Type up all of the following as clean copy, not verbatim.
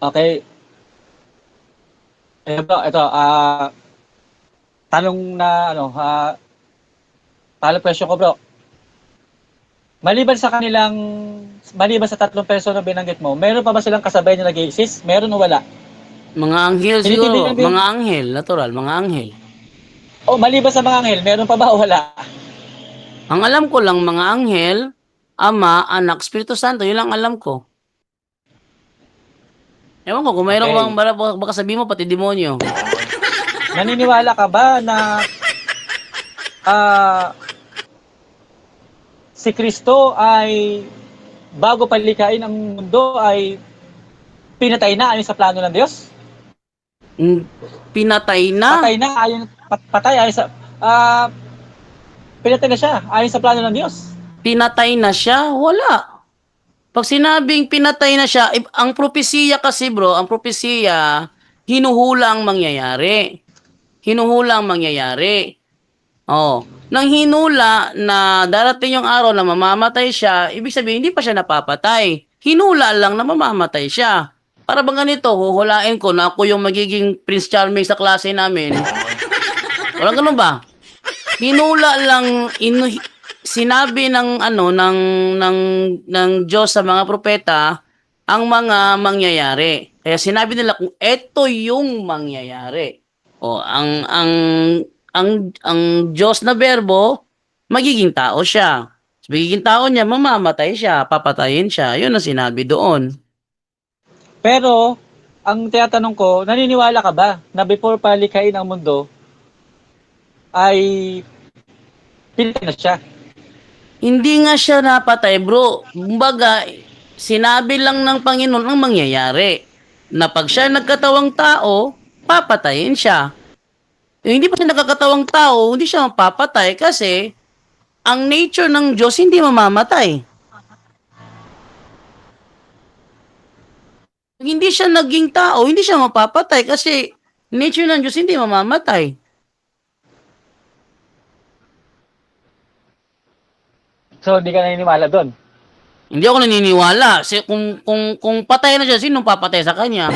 Okay. Ito, tanong na, tanong question ko, bro. Maliban sa kanilang, maliban sa tatlong person na binanggit mo, meron pa ba silang kasabay na nag-exist? Meron o wala? Mga anghel siguro. Tinitindigan mo yung, Mga anghel. Natural. Mga anghel. maliban sa mga anghel, meron pa ba o wala? Ang alam ko lang, mga anghel, Ama, Anak, Espiritu Santo. Yun lang alam ko. Ewan ko, kung mayroon Okay. bang baka sabihin mo, pati demonyo. Naniniwala ka ba na ah, si Kristo ay bago palikain ang mundo ay pinatay na ayon sa plano ng Diyos? Mm, Pinatay na. Patay ayon sa pinatay na siya ayon sa plano ng Diyos. Pinatay na siya. Wala. Pag sinabing pinatay na siya, ang propesiya kasi bro, ang propesiya, hinuhula ang mangyayari. Hinuhula ang mangyayari. Oh, nang hinula na darating yung araw na mamamatay siya, ibig sabihin hindi pa siya napapatay. Hinula lang na mamamatay siya. Para bang ganito, huhulain ko na ako yung magiging Prince Charming sa klase namin. Walang ganun ba? Hinula lang sinabi ng ng Diyos sa mga propeta ang mga mangyayari. Kaya sinabi nila kung eto yung mangyayari. O ang Diyos na berbo magiging tao siya. Magiging tao niya, mamamatay siya, papatayin siya. Yun ang sinabi doon. Pero ang tinatanong ko, naniniwala ka ba na before palikain ang mundo ay pinatay na siya? Hindi nga siya napatay, bro. Kumbaga, sinabi lang ng Panginoon ang mangyayari. Na pag siya nagkatawang tao, papatayin siya. Hindi pa siya nagkakatawang tao, hindi siya mapapatay kasi ang nature ng Diyos hindi mamamatay. Pag hindi siya naging tao, hindi siya mapapatay kasi nature ng Diyos hindi mamamatay. So hindi ka naniniwala doon? Hindi ako naniniwala. Kung patay na siya, sinong papatay sa kanya?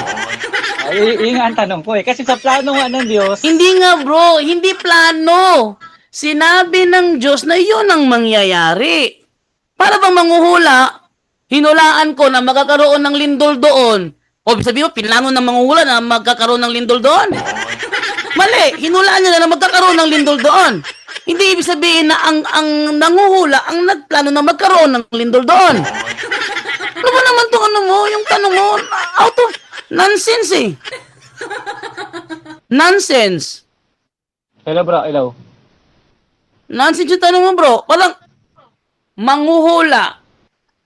Yun nga ang tanong ko eh. Kasi sa plano nga ng Diyos, Hindi nga bro, hindi plano. Sinabi ng Diyos na yun ang mangyayari. Para bang manghuhula, hinulaan ko na magkakaroon ng lindol doon. O sabi mo, pinlano ng manghuhula na magkakaroon ng lindol doon? Mali, hinulaan niya na magkakaroon ng lindol doon. Hindi ibig sabihin na ang nanguhula ang nagplano na magkaroon ng lindol doon. Ano ba naman tong ano mo, yung tanong mo, out of nonsense eh. Nonsense. hello bro, hello. Nonsense yung tanong mo bro. Walang manghuhula.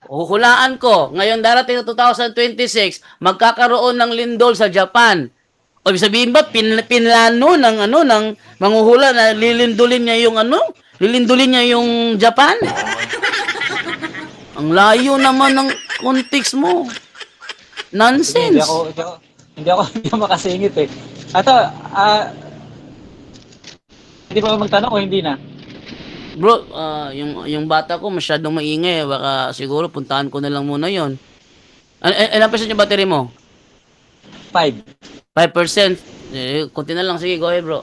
Huhulaan ko, ngayon darating na 2026, magkakaroon ng lindol sa Japan. O ibig sabihin ba, pinlano ng manghuhula na lilindulin niya yung lilindulin niya yung Japan? Ang layo naman ng context mo. Sige, Nonsense. hindi ako makasingit eh. Ato, hindi pa magtanong o hindi na? Bro, yung bata ko masyadong maingay. Baka siguro puntahan ko na lang muna yon. Ilang percent yung battery mo? 5. 5%. Kunti na lang. Sige, go ahead bro.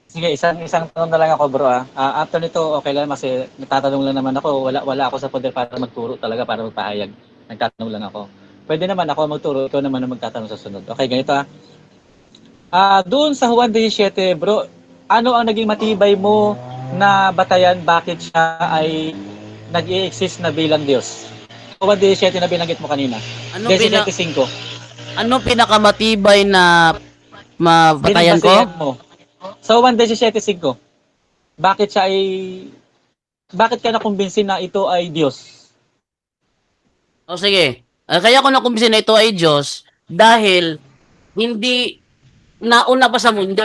Sige, isang tanong na lang ako bro ah. After nito, okay lang kasi nagtatanong lang naman ako. Wala ako sa poder para magturo talaga, para magpahayag. Nagtatanong lang ako. Pwede naman ako magturo, ikaw naman ang magtatanong sa sunod. Okay, ganito ah. Doon sa Juan 17, bro, ano ang naging matibay mo na batayan bakit siya ay nag-i-exist na bilang Diyos? Juan 17 na binanggit mo kanina. Ano 17:5. ano pinakamatibay na mabatayan ko? Binibasihan mo. Sa Juan 17:5, bakit siya ay bakit ka nakumbinsin na ito ay Diyos? O sige. Kaya ko nakumbisi na ito ay Diyos dahil hindi nauna pa sa mundo.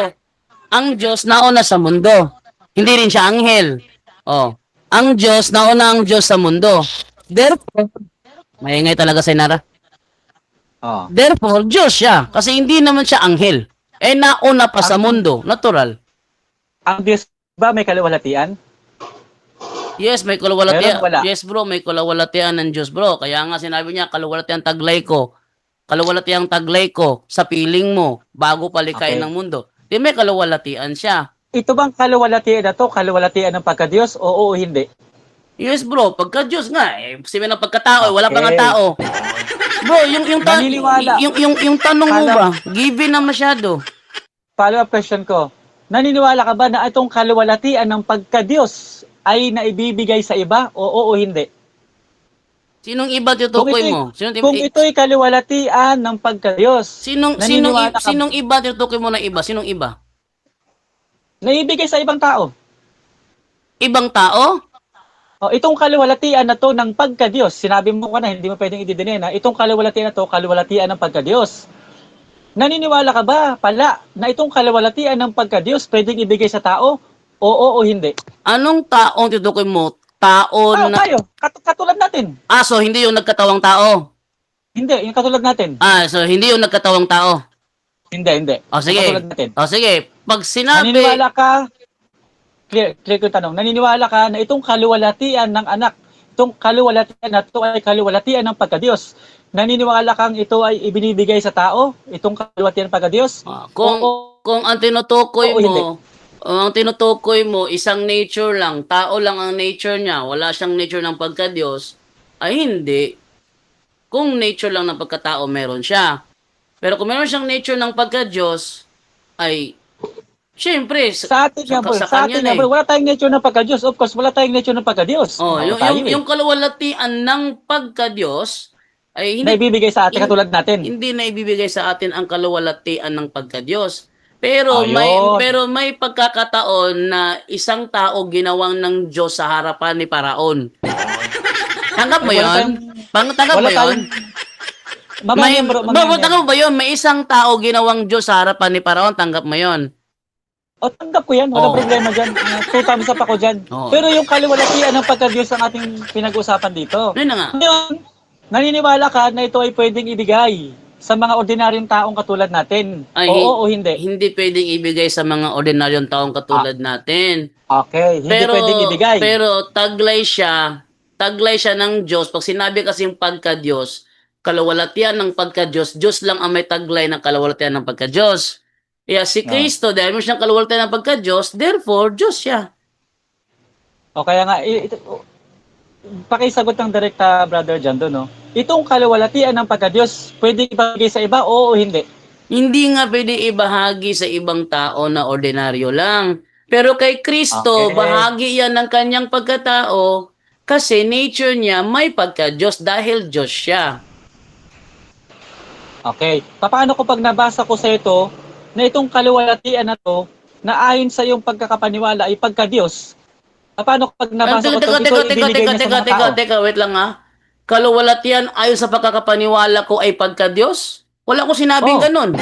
Ang Diyos nauna sa mundo. Hindi rin siya anghel. Oh. Ang Diyos nauna ang Diyos sa mundo. Therefore, maingay talaga si Nara. Oh. Therefore, Diyos siya. Kasi hindi naman siya anghel. Nauna pa sa mundo. Natural. Ang Diyos ba may kaluwalhatian? Yes, may Meron kalawalatian. wala. Yes, bro, may kalawalatian ng Diyos, bro. Kaya nga sinabi niya, kalawalatian taglay ko. kaluwalhatiang taglay ko sa piling mo bago palikayin Okay. ng mundo. Di may kaluwalhatian siya. Ito bang kaluwalhatian na to, kaluwalhatian ng pagka-Diyos? Oo o hindi? Yes, bro. Pagka-Diyos nga, sabi ng pagkatao, wala pa nga Okay. tao. Bro, Naniniwala. yung tanong mo Kala- ba, given na masyado. Follow-up question ko. Naniniwala ka ba na itong kaluwalhatian ng pagka-Diyos ay naibibigay sa iba? Oo o hindi? Sinong iba Kung tutukoy ito'y, mo? kung ito'y kaluwalhatian ng pagka-Diyos, naniniwala ka Sinong iba tutukoy mo na iba? Sinong iba? naibigay sa ibang tao. Ibang tao? O, itong kaluwalhatian na to ng pagka-Diyos, sinabi mo ka na, hindi mo pwedeng i-deny na itong kaluwalhatian na to, kaluwalhatian ng pagka-Diyos. Naniniwala ka ba pala na itong kaluwalhatian ng pagka-Diyos pwedeng ibigay sa tao? Oo o hindi? Anong taong tutukoy mo? Tao Tao na... tayo, katulad natin. So hindi yung nagkatawang tao. Hindi, yung katulad natin. So hindi yung nagkatawang tao. Hindi. O Yung sige. katulad natin. O sige. Pag sinabi... Naniniwala ka, clear ko yung tanong, naniniwala ka na itong kaluwalhatian ng anak, itong kaluwalhatian na ito ay kaluwalhatian ng pagka-Diyos. Naniniwala kang ito ay ibinibigay sa tao, itong kaluwalhatian ng pagka-Diyos? Kung ang tinutukoy Oo, hindi. mo, ang tinutukoy mo, isang nature lang, tao lang ang nature niya, wala siyang nature ng pagka-Diyos, ay hindi. Kung nature lang ng pagkatao, meron siya. Pero kung meron siyang nature ng pagka-Diyos, ay, syempre, Sa atin nga, bro, sa kanya atin na nga, bro, wala tayong nature ng pagka-Diyos. Of course, wala tayong nature ng pagka-Diyos. Tao tayo yung kaluwalhatian ng pagka-Diyos, ay na ibibigay sa atin katulad natin. hindi na ibibigay sa atin ang kaluwalhatian ng pagka-Diyos. Pero Ayun. may pagkakataon na isang tao ginawang ng Diyos sa harapan ni Paraon. Tanggap mo Wala 'yon? Tanggap mo wala 'yon? tayong- Mamaya yan, bro, mamaya yan. Tanggap mo ba 'yon? May isang tao ginawang Diyos sa harapan ni Paraon, tanggap mo 'yon? O, tanggap ko yan. Walang Oo. problema dyan. Two thumbs up ako dyan. Oo. Pero yung kaluwalhatian ng pagka-Diyos ang ating pinag-usapan dito. Ano na nga? Ngayon, naniniwala ka na ito ay pwedeng ibigay sa mga ordinaryong taong katulad natin? Ay, Oo o hindi? Hindi pwedeng ibigay sa mga ordinaryong taong katulad natin. Okay, hindi pwedeng ibigay. Pero taglay siya ng Diyos. Pag sinabi kasing pagka-Diyos, kaluwalhatian ng pagka-Diyos, Diyos lang ang may taglay ng kaluwalhatian ng pagka-Diyos. Kaya si Kristo, dahil mo siyang kaluwalhatian ng pagka-Diyos, therefore, Diyos siya. O kaya nga, pakisagot ng direkta, Brother John, doon, no? Itong kaluwalhatian ng pagka-Diyos, pwedeng ibigay sa iba, oo o hindi? Hindi nga pwede ibahagi sa ibang tao na ordinaryo lang. Pero kay Kristo, Okay. bahagi yan ng kanyang pagkatao kasi nature niya may pagka-Diyos dahil Diyos siya. Okay. Paano ko pag nabasa ko sa ito, na itong kaluwalhatian na to, na ayon sa iyong pagkakapaniwala ay pagka-Diyos? Paano ko pag nabasa ko ito, ito ibinigay niya sa mga tao? Teka, wait lang ha. Kaluwalhatian ayon sa pagkakapaniwala ko ay pagka-Diyos? Wala ko sinabing ganun.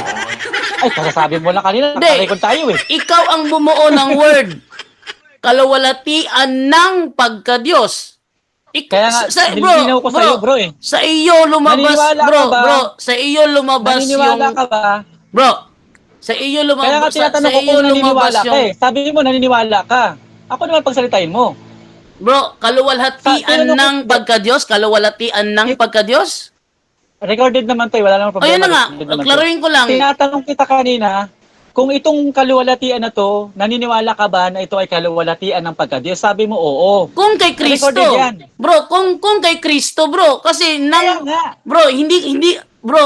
Ay, kasasabi mo lang kanina, Hindi. nakarecord tayo eh. Ikaw ang bumuo ng word. Kaluwalhatian ng pagka-Diyos. Kaya nga, nilinaw ko sa'yo, bro eh. Sa iyo lumabas, Naniniwala bro, ka ba? bro, sa iyo lumabas Naniniwala yung, ka ba? bro, sa iyo Kaya nga lumabas, sa tinatanong ko iyo kung lumabas naniniwala ka yung, eh. Sabi mo naniniwala ka. Ako naman pagsalitain mo. bro, kaluwalhatian Tinanong ko- ng pagka-Diyos, kaluwalhatian ng pagka-Diyos? Recorded naman to eh, wala namang problema. Ayun na nga, Recorded naman to. klaruhin ko lang. Tinatanong kita kanina, kung itong kaluwalhatian na to, naniniwala ka ba na ito ay kaluwalhatian ng pagka-Diyos? Sabi mo, oo. Kung kay Kristo, Recorded yan. bro, kung kay Kristo, bro, kasi Kaya nga. bro, hindi, bro,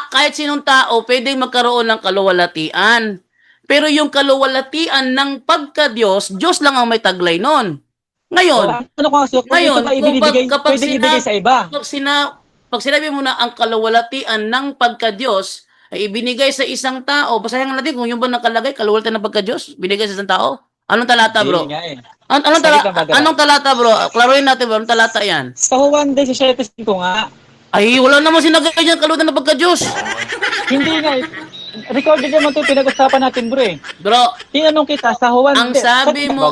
kahit sinong tao, pwedeng magkaroon ng kaluwalhatian. Pero yung kaluwalhatian ng pagka-Diyos, Diyos lang ang may taglay nun. Ngayon, Ano ko kasi, kung Ngayon, ito ba ibinibigay, kapag pwedeng ibigay sa iba? pag sinabi mo na ang kaluwalhatian ng pagka-Diyos ay ibinigay sa isang tao, basahin natin kung yung ba nakalagay, kaluwalhatian ng pagka-Diyos, binigay sa isang tao. Anong talata, bro? Hindi nga eh. Anong talata, bro? Klaruhin natin, bro. Anong talata yan? Sa Juan 17:5 nga, Ay, wala naman sinagay dyan, kaluwalhatian ng pagka-Diyos. hindi nga eh. Recorded naman ito, pinag-usapan natin bro eh. Bro, Tinanong kita sa Juan. ang sabi mo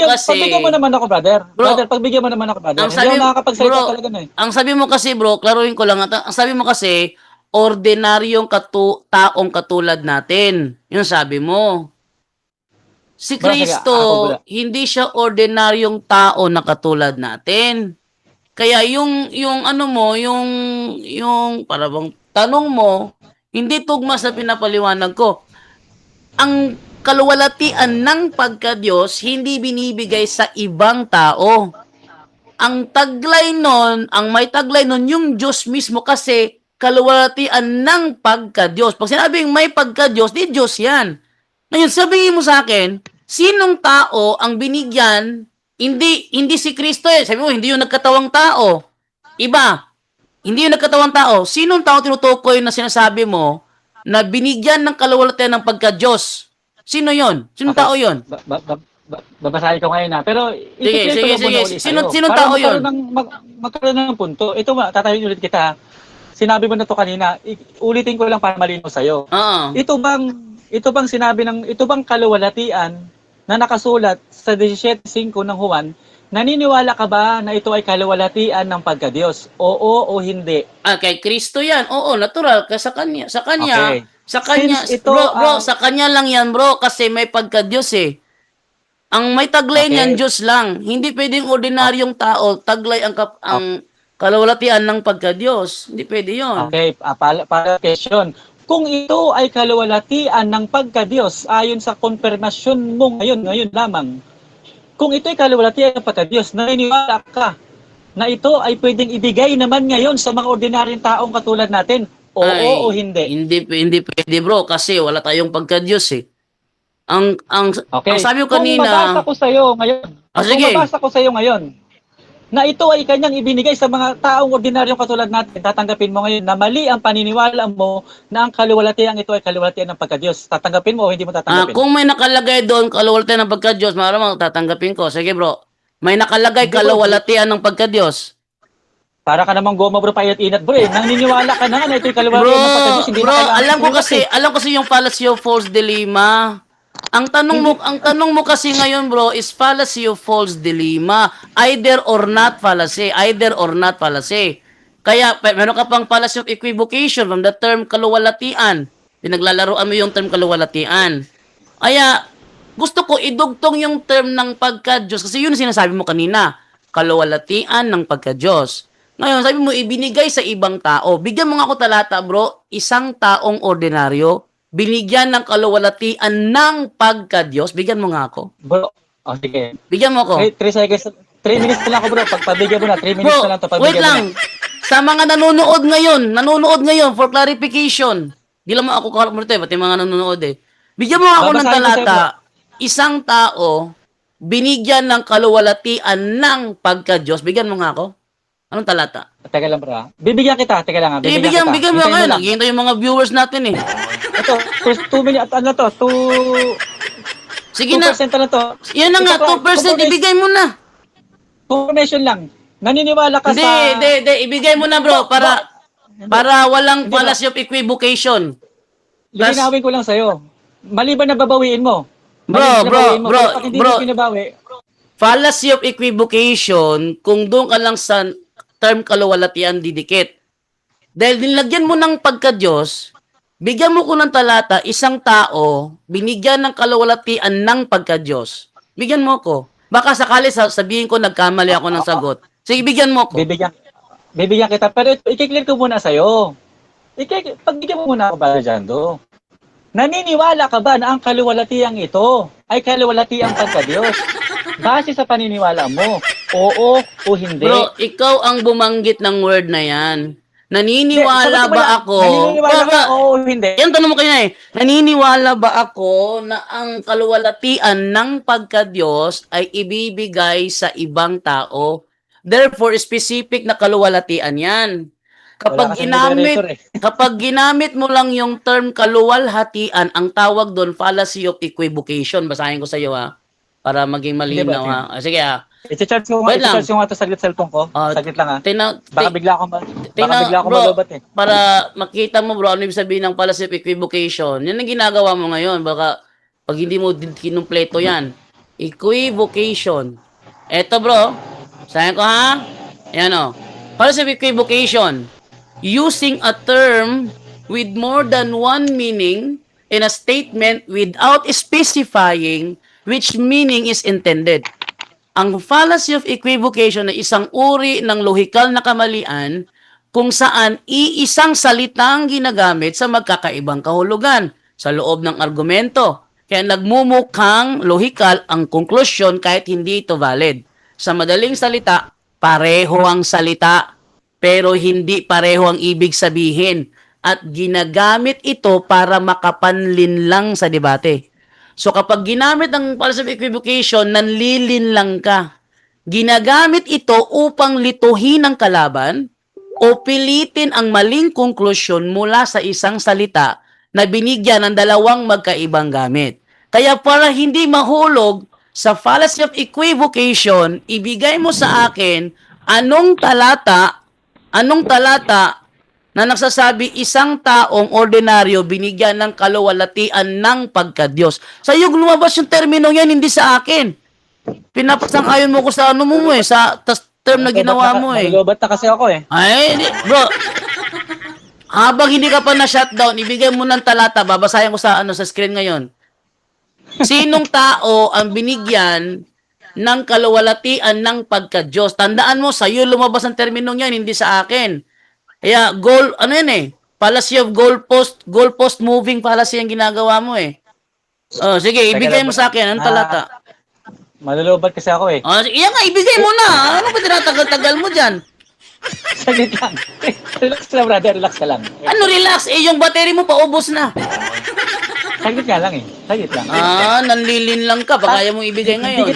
kasi, Pagbigyan mo naman ako, brother. Bro, Brother, pagbigyan mo naman ako, brother. ang Hindi sabi ako nakakapagsalita bro, talaga na eh. ang sabi mo kasi, bro, klaruhin ko lang, ang sabi mo kasi, ordinaryong taong katulad natin. Yun sabi mo. Si Bro, sige, Kristo, ako, bro. hindi siya ordinaryong tao na katulad natin. Kaya yung ano mo, yung para bang tanong mo, hindi tugma sa pinapaliwanag ko. Ang kaluwalhatian ng pagka-Diyos hindi binibigay sa ibang tao. Ang may taglay nun, yung Diyos mismo kasi kaluwalhatian ng pagka-Diyos. Pag sinabing may pagka-Diyos, di Diyos yan. Ngayon, sabihin mo sa akin, sinong tao ang binigyan, hindi si Kristo eh. Sabi mo, hindi yung nagkatawang tao. Iba, hindi yung nagkatawang tao. Sinong tao tinutukoy na sinasabi mo na binigyan ng kaluwalhatian ng pagka-Diyos? Sino yon? Sinong Okay. tao yon? Babasahin ko ngayon na. Pero Sige, i-clear ko sige, lang sige. muna ulit Sinong, sa'yo. sinong Para tao yon? magkaroon ng punto. Ito tatayin ulit kita. Sinabi mo na to kanina. Ulitin ko lang para malinaw sa'yo. Oo. Ito bang kaluwalhatian na nakasulat sa 17:5 ng Juan, naniniwala ka ba na ito ay kaluwalhatian ng pagka-Diyos? Oo o hindi? Kay Kristo yan. Oo, natural. Sa kanya. Okay. Sa kanya. Since ito Bro, sa kanya lang yan, bro. Kasi may pagka-Diyos eh. Ang may taglay niyan, okay. Diyos lang. Hindi pwedeng O- ordinaryong tao, taglay o- ang kaluwalhatian ng pagka-Diyos. Hindi pwede yon. Okay, para question. Kung ito ay kaluwalhatian ng pagka-Diyos ayon sa konfirmasyon mo ngayon lamang, kung ito ay kaluwalhatian ng pagka-Diyos, naniniwala ka na ito ay pwedeng ibigay naman ngayon sa mga ordinaryong taong katulad natin? Oo o Ay, hindi? hindi pwede, bro. Kasi wala tayong pagka-Diyos eh. Ang Okay. sabi ko kanina, Kung sige. mabasa ko sa iyo ngayon, na ito ay kanyang ibinigay sa mga taong ordinaryong katulad natin, tatanggapin mo ngayon na mali ang paniniwala mo na ang kaluwalhatian ito ay kaluwalhatian ng pagka-Diyos. Tatanggapin mo o hindi mo tatanggapin? Kung may nakalagay doon, kaluwalhatian ng pagka-Diyos, maramang tatanggapin ko. Sige, bro. May nakalagay Hindi bro, kaluwalhatian ng pagka-Diyos. para ka namang goma bro, payat-inat bro eh. Naniniwala ka na nga na ito ay Bro, kaluwalhatian ng pagka-Diyos, hindi bro, na kailangan sulat eh. alam ko kasi yung fallacy of false dilemma. Hindi, Ang tanong mo kasi ngayon, bro, is fallacy of false dilemma. Either or not fallacy. Either or not fallacy. Kaya, meron ka pang fallacy of equivocation from the term kaluwalhatian. Pinaglalaroan mo yung term kaluwalhatian. Kaya, gusto ko idugtong yung term ng pagka-Diyos kasi yun ang sinasabi mo kanina. Kaluwalhatian ng pagka-Diyos. Ngayon, sabi mo, ibinigay sa ibang tao. Bigyan mo nga ako talata, bro. Isang taong ordinaryo, binigyan ng kaluwalhatian ng pagka-Diyos. Bigyan mo nga ako. bro. O sige. Bigyan mo ako. 3 seconds, 3 minutes na lang ako bro. Pagpabigyan mo na, 3 minutes Bro, na lang to wait pagbigyan mo lang. na. Sa mga nanonood ngayon for clarification. Di lang ako kaharap mo ito, pati mga nanonood eh. Bigyan mo ako ng Babasahin ko sa'yo bro. talata. Isang tao, binigyan ng kaluwalhatian ng pagka-Diyos. Bigyan mo nga ako. Anong talata? Teka lang bro. Bibigyan kita, teka lang Eh, bibigyan kita. bigyan mo Hintayin ngayon. lang. Naghihintay yung mga viewers natin eh. Ito, 2 minutes, ano to, 2% Sige na. na lang to. Yan na nga, 2% ibigay mo na. Confirmation lang. Naniniwala ka Hindi. Ibigay mo na bro, para walang Hindi, bro. fallacy of equivocation. Lilinawin ko lang sa'yo. Maliban na babawiin mo. Bro, Pero pag hindi mo pinabawi, fallacy of equivocation, kung doon ka lang sa term kaluwalhatian didikit. Dahil nilagyan mo ng pagka-Diyos, bigyan mo ko ng talata, isang tao, binigyan ng kaluwalhatian ng pagka-Diyos. Bigyan mo ko. Baka sakali sabihin ko nagkamali ako ng sagot. Sige, bigyan mo ko. bibigyan kita. Pero ito, i-clear ko muna sa'yo. Pagbigyan mo muna ako, Brother Jando. Naniniwala ka ba na ang kaluwalhatiang ito ay kaluwalhatiang pagka-Diyos? Base sa paniniwala mo, oo o hindi. Bro, ikaw ang bumanggit ng word na yan. Naniniwala Sagot mo ba lang, ako? naniniwala ka oo o hindi? Yan tanong mo kanina eh. Naniniwala ba ako na ang kaluwalhatian ng pagka-Diyos ay ibibigay sa ibang tao? Therefore, specific na kaluwalhatian yan. Wala kasing moderator eh. Kapag ginamit mo lang yung term kaluwalhatian, ang tawag doon fallacy of equivocation. Basahin ko sa iyo ha. Para maging malinaw ha. Sige ha. I-charge ko Wait lang. nga ito saglit cellphone ko. Saglit lang ha. Baka bigla akong bro, malubat eh. para makita mo bro, ano ibig sabihin ng fallacy of equivocation. Yan ang ginagawa mo ngayon. Baka pag hindi mo kinumpleto yan. Equivocation. Eto bro, sabi ko ha. Yan o. Fallacy of equivocation. Using a term with more than one meaning in a statement without specifying which meaning is intended. Ang fallacy of equivocation ay isang uri ng lohikal na kamalian kung saan iisang salitang ginagamit sa magkakaibang kahulugan sa loob ng argumento. Kaya nagmumukhang lohikal ang konklusyon kahit hindi ito valid. Sa madaling salita, pareho ang salita pero hindi pareho ang ibig sabihin at ginagamit ito para makapanlin lang sa debate. So kapag ginamit ang fallacy of equivocation, nanlilin lang ka. Ginagamit ito upang lituhin ang kalaban o pilitin ang maling konklusyon mula sa isang salita na binigyan ng dalawang magkaibang gamit. Kaya para hindi mahulog sa fallacy of equivocation, ibigay mo sa akin anong talata na nagsasabi isang taong ordinaryo binigyan ng kaluwalhatian ng pagka-Diyos. Sa iyo lumabas yung termino yan, hindi sa akin. Pinapasangkayon mo ko sa ano mo sa term na ginawa mo Malulobat na kasi ako eh. Ay, bro. Habang hindi ka pa na-shutdown, ibigay mo ng talata, babasahin ko sa sa screen ngayon. Sinong tao ang binigyan ng kaluwalhatian ng pagka-Diyos? Tandaan mo, sa iyo lumabas ang terminong yan, hindi sa akin. Kaya, fallacy of goalpost moving fallacy ang ginagawa mo eh. Oh, sige, ibigay mo sa akin. Anong talata? Malulobat kasi ako eh. Oh, sige, nga, ibigay mo na. Ano ba tinatagal-tagal mo dyan? Saglit lang. Relax lang, brother. Relax ka lang. Ano relax? Yung battery mo paubos na. Saglit nga lang eh. Saglit lang. Nanlilin lang ka. Baka ayaw mong ibigay ngayon.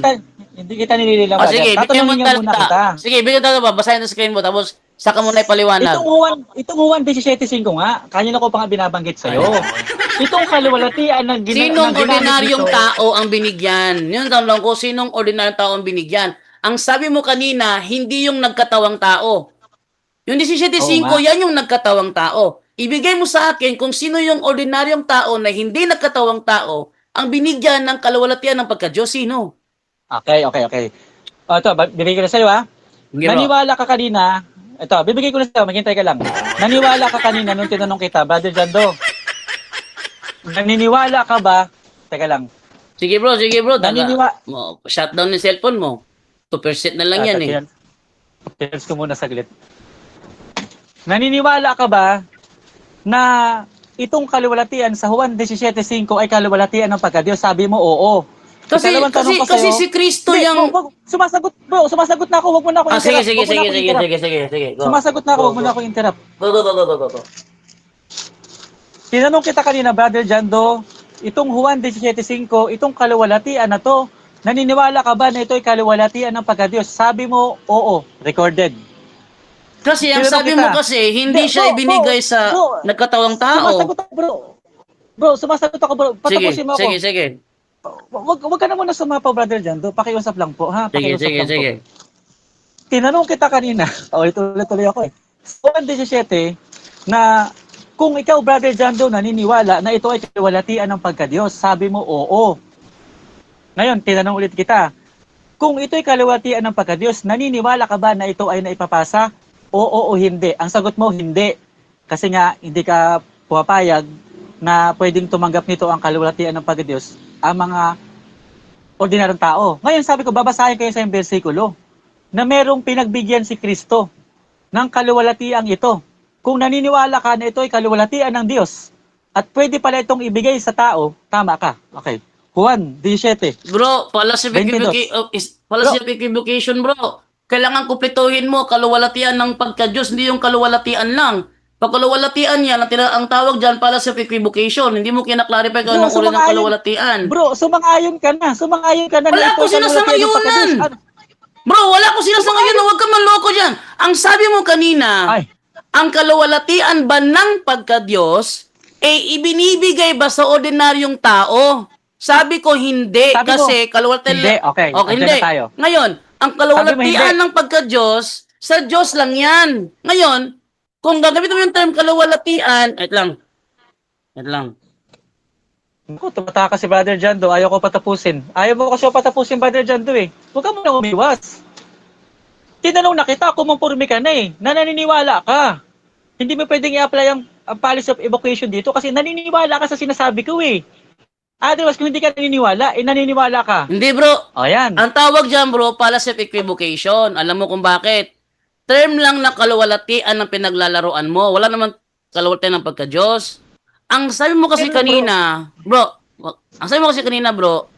Hindi kita nilililang, brother. Sige, bigyan mo Tatanungin nga muna kita. Sige, bigyan mo talata. Basahin sa screen mo. Tapos, saka mo na ipaliwanag. Itong Juan 17:5 nga, kanina ko pa nga binabanggit sa'yo. Itong kaluwalhatian ng Sinong ng ginamit ordinaryong dito. tao ang binigyan? Yun tanong ko, sinong ordinaryong tao ang binigyan? Ang sabi mo kanina, hindi yung nagkatawang tao. Yung 17:5, Oo nga. yan yung nagkatawang tao. Ibigay mo sa akin kung sino yung ordinaryong tao na hindi nagkatawang tao ang binigyan ng kaluwalhatian ng pagka-Diyos. Sino? Okay. O, ito, bibigay ko na sa'yo ha. Naniwala ka kanina, ito, bibigay ko na sa'yo, maghintay ka lang. Naniwala ka kanina nung tinanong kita, Brother Jando. Naniniwala ka ba? Teka lang. Sige bro. Shutdown yung cellphone mo. 2% na lang yan eh. Tels ko muna saglit. Naniniwala ka ba na itong kaluwalhatian sa Juan 17:5 ay kaluwalhatian ng pagka-Diyos? Sabi mo, oo. Kasi si Kristo yung... Sumasagot na ako, huwag mo na ako interrupt. Sige. Go. Sumasagot na ako, huwag mo na ako interrupt. Go. Tinanong kita kanina, Brother Jando, itong Juan 17:5, itong kaluwalhatian na to, naniniwala ka ba na ito ay kaluwalhatian ng pagka-Diyos? Sabi mo, oo, recorded. Kasi ang sabi mo kasi, hindi siya ibinigay sa nagkatawang tao. Sumasagot ako, bro. Bro, sumasagot ako, bro. Patapusin mo ako. Sige. Wag ka na muna sumapaw, Brother Jando. Pakiusap lang po, ha? Pakiusap lang Sige. po. Tinanong kita kanina, ulit-ulit ako eh. Juan 17, na kung ikaw, Brother Jando, naniniwala na ito ay kaluwalhatian ng pagka-Diyos, sabi mo, oo. Ngayon, tinanong ulit kita, kung ito ay kaluwalhatian ng pagka-Diyos, naniniwala ka ba na ito ay naipapasa? Oo o hindi. Ang sagot mo, hindi. Kasi nga, hindi ka pumapayag na pwedeng tumanggap nito ang kaluwalhatian ng pagka-Diyos ang mga ordinaryong tao. Ngayon, sabi ko, babasahin kayo sa yung versikulo na merong pinagbigyan si Kristo ng kaluwalhatian ito. Kung naniniwala ka na ito ay kaluwalhatian ng Diyos at pwede pala itong ibigay sa tao, tama ka. Okay. Juan 17. Bro, fallacy of equivocation, bro. Kailangan kumpletuhin mo kaluwalhatian ng pagka-Diyos, hindi yung kaluwalhatian lang. Pag kaluwalhatian yan, ang tawag dyan, fallacy of equivocation. Hindi mo kinaklarify kung anong uri ng kaluwalhatian. Bro, sumang-ayon ka na. Wala ko sinasangayunan. Bro, wala ko sinasangayunan. Huwag ka manloko dyan. Ang sabi mo kanina, ang kaluwalhatian ba ng pagka-Diyos, ibinibigay ba sa ordinaryong tao? Sabi ko hindi, Sabi kasi mo, kaluwalhatian... hindi, okay. Hindi. Na tayo. Ngayon, ang kaluwalhatian ng pagka-Diyos, sa Diyos lang yan. Ngayon, kung gagamitin mo yung term kaluwalhatian, wait lang. Ako, tumatakas si Brother Jando. Ayaw ko patapusin. Ayaw mo kasi patapusin, Brother Jando eh. Huwag ka muna umiwas. Tinanong na kita, kumumporme ka na eh. Na naniniwala ka. Hindi mo pwedeng i-apply ang policy of evocation dito kasi naniniwala ka sa sinasabi ko eh. Otherwise, kung hindi ka naniniwala, naniniwala ka. Hindi, bro. O, yan. Ang tawag dyan, bro, fallacy of equivocation. Alam mo kung bakit? Term lang na kaluwalhatian ang pinaglalaroan mo. Wala naman kaluwalhatian ng pagka-Diyos. Ang sabi mo kasi Pero, kanina, bro, ang sabi mo kasi kanina, bro,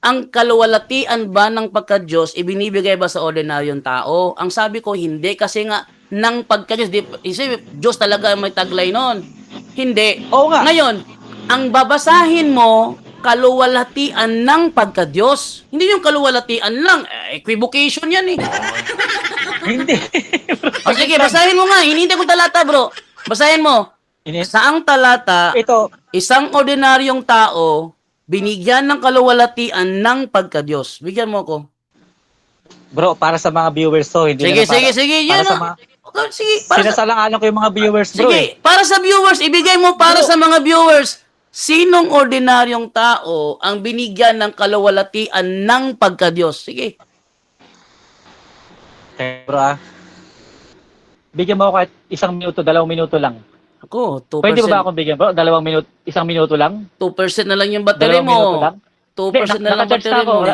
ang kaluwalhatian ba ng pagka-Diyos ibinibigay ba sa ordinaryong tao? Ang sabi ko, hindi. Kasi nga, ng pagka-Diyos, Diyos talaga may taglay nun. Hindi. Oo nga. Ngayon, ang babasahin mo, kaluwalhatian ng pagka-Diyos. Hindi yung kaluwalhatian lang. Equivocation yan eh. Hindi. O sige, basahin mo nga. Hinihintay ko talata, bro. Basahin mo. Saang talata, Ito, isang ordinaryong tao, binigyan ng kaluwalhatian ng pagka-Diyos. Bigyan mo ako. bro, para sa mga viewers to, hindi Sige, na para, sige. para Yan sa o. mga, Sige, para sa, sinasalang-alang ko yung mga viewers, bro. sige, para sa viewers, ibigay mo para Bro. sa mga viewers. Sinong ordinaryong tao ang binigyan ng kaluwalhatian ng pagka-Diyos? Sige. Okay, bro, bigyan mo ako kahit 1 minuto, 2 minuto lang. Ako, 2%. Pwede ba ba akong bigyan, bro? 2 minuto, 1 minuto lang? 2% na lang yung battery 2 minuto mo. lang? 2% na lang Naka-charge na battery ako. mo.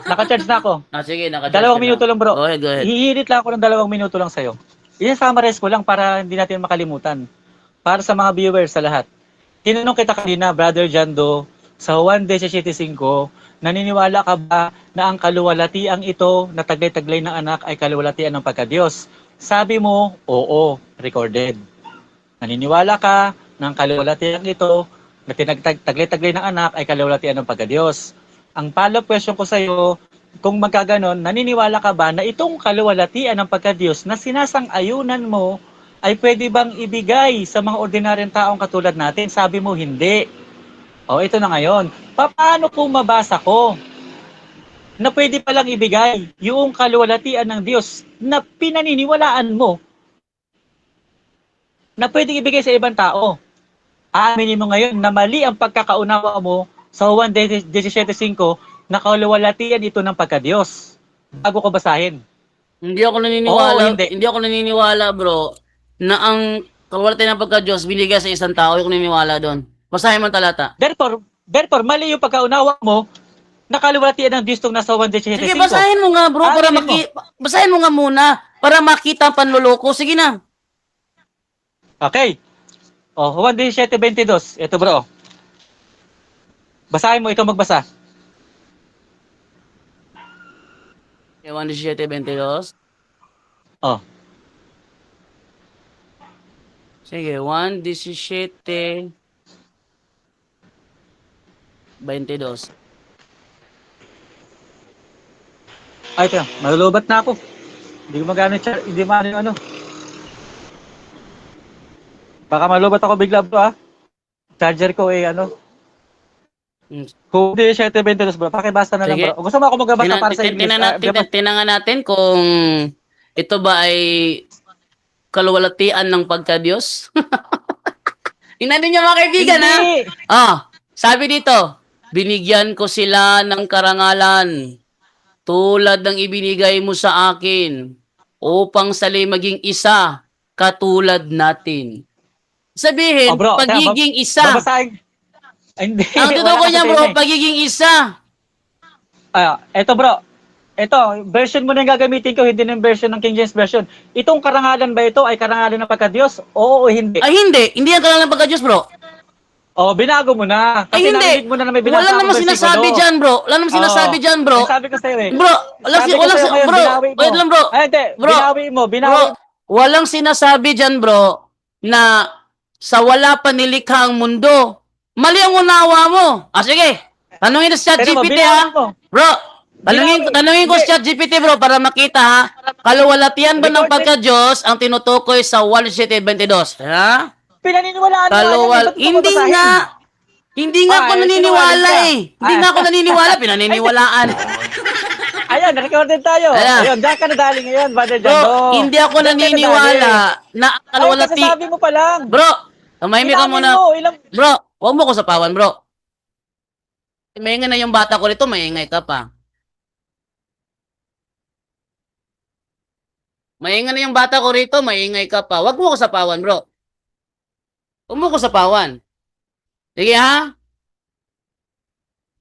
Naka-charge na ako. Sige, 2 minuto lang, bro. Go ahead, go ahead. Hihirit lang ako ng 2 minuto lang sa'yo. I-summarize ko lang para hindi natin makalimutan. Para sa mga viewers sa lahat. Tinanong kita kanina, Brother Jando, sa Juan 17:5, naniniwala ka ba na ang kaluwalhatiang ito na taglay-taglay ng anak ay kaluwalhatian ng pagka-Diyos? Sabi mo, oo, recorded. Naniniwala ka na ang kaluwalhatiang ito na taglay-taglay ng anak ay kaluwalhatian ng pagka-Diyos? Ang follow-up question ko sa iyo, kung magkaganon, naniniwala ka ba na itong kaluwalhatian ng pagka-Diyos na sinasang-ayunan mo ay pwede bang ibigay sa mga ordinaryong taong katulad natin? Sabi mo, hindi. O, ito na ngayon. Paano kung mabasa ko na pwede palang ibigay yung kaluwalhatian ng Diyos na pinaniniwalaan mo na pwede ibigay sa ibang tao? Aaminin mo ngayon na mali ang pagkakaunawa mo sa Juan 17:5 na kaluwalhatian ito ng pagka-Diyos. Bago ko basahin. Hindi ako naniniwala. Oo, hindi. Hindi ako naniniwala, bro, na ang kaluwalhatian ng pagka-Diyos binigay sa isang tao. Hindi ako naniniwala doon. Basahin mo ang talata. Therefore, mali yung pagkaunawa mo na kaluwalhatian ng Diyos itong nasa Juan 17:5. Sige, basahin mo nga, bro, para basahin mo nga muna para makita ang panloloko. Sige na. Okay. O, Juan 17:22. Ito, bro. Basahin mo, ikaw magbasa. Juan 17:22. Oh. Sige, 1:17:22. Ay, ito. Malulubat na ako. Hindi ko magano hindi maano yung ano. Baka malubat ako bigla, bro, Charger ko ano. Kung 17:22, bro. Pakibasa na lang, Sige. bro. Gusto mo ako magbabasa para sa English? Tinangan natin kung ito ba ay kaluwalhatian ng pagka-Diyos. Tingnan ninyo mga kaibigan, ha? Hindi. Sabi dito, binigyan ko sila ng karangalan tulad ng ibinigay mo sa akin upang sila maging isa katulad natin. Sabihin, bro, pagiging isa. Babasahin. Hindi. Ang tutukoy niya, bro, pagiging isa. Eto, bro. Ito, version mo na yung gagamitin ko, hindi ng version ng King James Version. Itong karangalan ba ito ay karangalan ng pagka-Diyos? Oo o hindi? Ay, hindi. Hindi yan karangalan ng pagka-Diyos, bro. Binago mo na. Ay, Kasi hindi. narinig mo na may binasa Wala akong namang sinasabi versikulo. dyan, bro. Wala namang sinasabi dyan, bro. Sabi ko sa'yo, Bro, wait lang, bro. Ay, hindi. Bro, Binawi mo. Bro, walang sinasabi dyan, bro, na sa wala pa nilikha ang mundo. Mali ang unawa mo. Sige. Tanungin na sa ChatGPT, ha? Bro, tanungin ko sa ChatGPT, bro, para makita, ha? Kaluwalhatian ba ng pagka-Diyos ang tinutukoy sa 1:22? Ha? Pinaniniwalaan mo. Hindi nga ako naniniwala, eh. Hindi nga ako naniniwala, pinaniniwalaan. Ayan, recorded tayo. Ayun, diyan ka nadali ngayon, Brother John. Bro, hindi ako naniniwala na kaluwalhati. Ay, sabi mo pa lang. Bro, tumahimik ka muna. Bro, huwag mo ko sapawan, bro. Maingay na yung bata ko rito, maingay ka pa. Maingay na yung bata ko rito, maingay ka pa. Huwag mo ko sapawan, bro. Huwag mo ko sapawan. Sige, ha?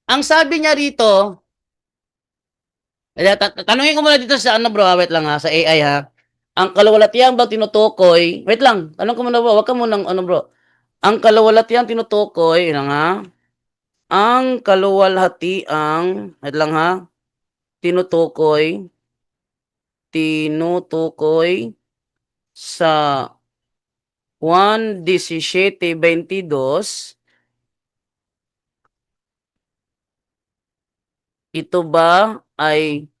Ang sabi niya rito, tanungin ko muna dito sa ano bro, wait lang ha, sa AI ha. Ang kaluwalhatian bang tinutukoy, wait lang, tanong ko muna bro, wag ka munang ano bro. Ang kaluwalhatian tinutukoy, yun lang ha. Ang kaluwalhatiang, wait lang ha, tinutukoy, sa Juan 17:22, ito ba ay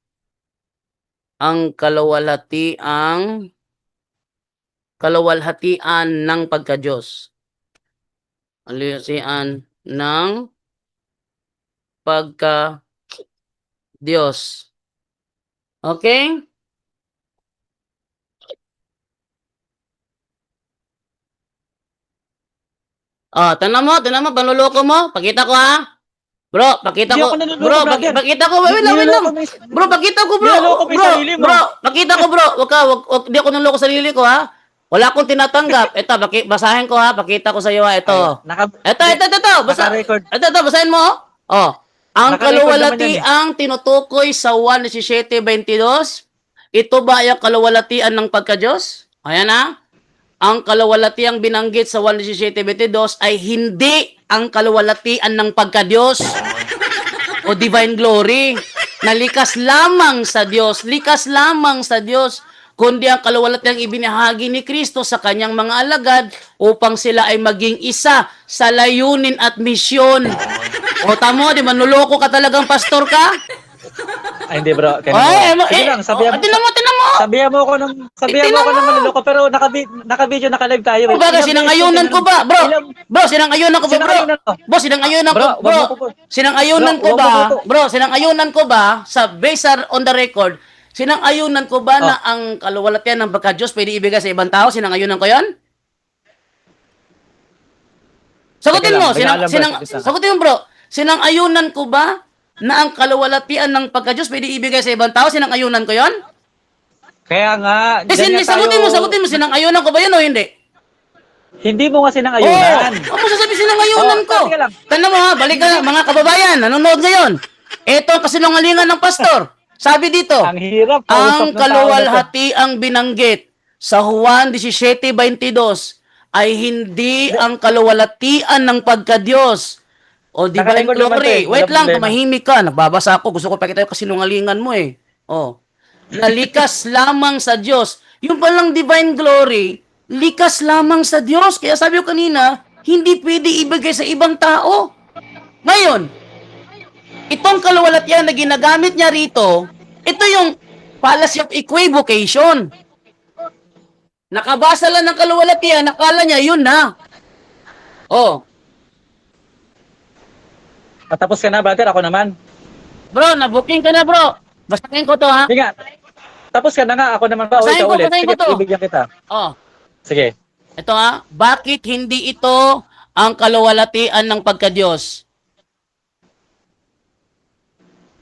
ang kaluwalhatian ng pagka-Diyos? Kaluwalhatian ng pagka-Diyos. Okay? Tinan mo, panloloko mo. Pakita ko ha. Bro, pakita Hindi ko. ako nanloloko, Bro, brother. pakita ko. Wait lang, wait lang. Niloloko mo Bro, pakita ko, bro. niloloko mo yung Bro, sarili mo. bro, pakita ko, bro. Di ako nanloko sa sarili ko, ha. Wala akong tinatanggap. Ito, basahin ko, ha. Pakita ko sa iyo, ha. Ito. Ito. Naka-record. Ito, basahin mo. Oh. Ang Naka-record naman yan, kaluwalhatiang tinutukoy sa 1:17:22, ito ba ay ang kaluwalhatian ng pagka-Diyos? Ayan, ha. Ang kaluwalhatiang binanggit sa 1:17:22 ay hindi ang kaluwalhatian ng pagka-Diyos o divine glory na likas lamang sa Diyos, kundi ang kaluwalhatiang ibinahagi ni Kristo sa kanyang mga alagad upang sila ay maging isa sa layunin at misyon. O tamo, di manluloko ka talagang pastor ka? Ay, hindi bro. Sige lang, Tinan mo. sabihan mo ako ng manloloko, pero naka-video, naka-live tayo. Baga, sinangayunan ko ba? Bro, sinangayunan ko ba, bro? Bro, sinangayunan ko, bro. Sinangayunan ko ba? Bro, sinangayunan ko ba, sa based on the record, sinangayunan ko ba na ang kaluwalhatian ng pagka-Diyos pwede ibigay sa ibang tao? Sinangayunan ko yon? Sagutin mo, sagutin mo, bro. Sinangayunan ko ba na ang kaluwalhatian ng pagka-Diyos pwede ibigay sa ibang tao? Sinangayunan ko yon? Kaya nga, Sagutin mo, sinangayunan ko ba yun o hindi? Hindi mo nga sinangayunan. Ako sasabi sinangayunan ko. Sige lang. Tanong mo ha, balik ka mga kababayan, nanonood ngayon. Ito ang kasinungalingan ng pastor. Sabi dito, Ang hirap. ang kaluwalhatiang binanggit sa Juan 17:22 ay hindi ang kaluwalhatian ng pagka-Diyos o divine Naka-record naman glory. to eh. Wait Walang lang, problema. tumahimik ka. Nagbabasa ako. Gusto ko pakita yung kasinungalingan mo eh. Oh. Nalikas lamang sa Diyos. Yung palang divine glory, likas lamang sa Diyos. Kaya sabi ko kanina, hindi pwede ibigay sa ibang tao. Ngayon, itong kaluwalhatian na ginagamit niya rito, ito yung fallacy of equivocation. Nakabasa lang ng kaluwalhatian, nakala niya, yun na. Oh. Patapos ka na, brother. Ako naman. Bro, na-booking ka na, bro. Basahin ko to, ha? Sige nga. Tapos ka na nga. Ako naman ba? Basahin ko, Ulit. basahin Sige, ko to. ibigyan kita. Oh. Sige. Ito, ha? Bakit hindi ito ang kaluwalhatian ng pagka-Diyos?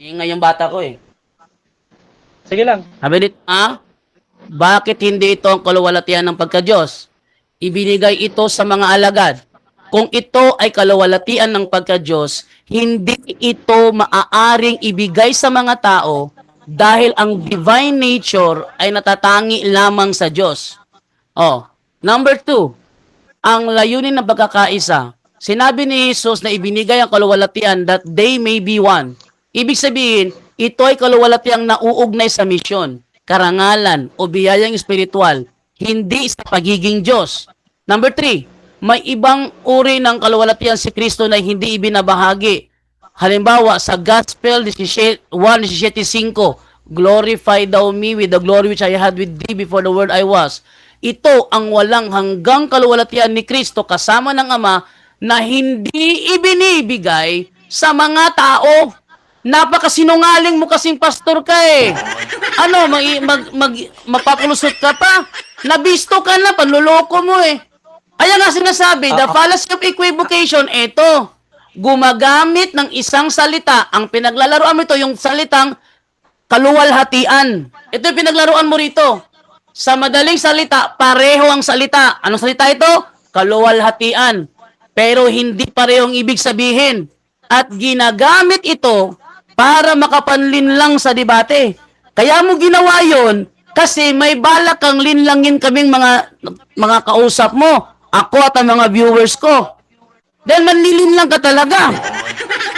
Ingay yung bata ko, eh. Sige lang. Sabi dito, ha? Bakit hindi ito ang kaluwalhatian ng pagka-Diyos? Ibinigay ito sa mga alagad. Kung ito ay kaluwalhatian ng pagka-Diyos, hindi ito maaaring ibigay sa mga tao dahil ang divine nature ay natatangi lamang sa Diyos. Oh, number 2, ang layunin ng pagkakaisa. Sinabi ni Jesus na ibinigay ang kaluwalhatian that they may be one. Ibig sabihin, ito ay kaluwalhatiang nauugnay sa misyon, karangalan o biyayang espiritual, hindi sa pagiging Diyos. Number 3, may ibang uri ng kaluwalhatian si Kristo na hindi ibinabahagi. Halimbawa, sa Gospel 1:17:5, glorify thou me with the glory which I had with thee before the world I was. Ito ang walang hanggang kaluwalhatian ni Kristo kasama ng Ama na hindi ibinibigay sa mga tao. Napakasinungaling mo kasing pastor ka eh. Ano, magpapalusot ka pa? Nabisto ka na, panluloko mo eh. Ayan nga sinasabi, the fallacy of equivocation, ito, gumagamit ng isang salita, ang pinaglalaroan mo ito, yung salitang kaluwalhatian. Ito yung pinaglaruan mo rito. Sa madaling salita, pareho ang salita. Anong salita ito? Kaluwalhatian. Pero hindi parehong ibig sabihin. at ginagamit ito para makapanlin lang sa debate. Kaya mo ginawa yon kasi may balak kang linlangin kaming mga kausap mo, ako at ang mga viewers ko. Dahil manlilin lang ka talaga.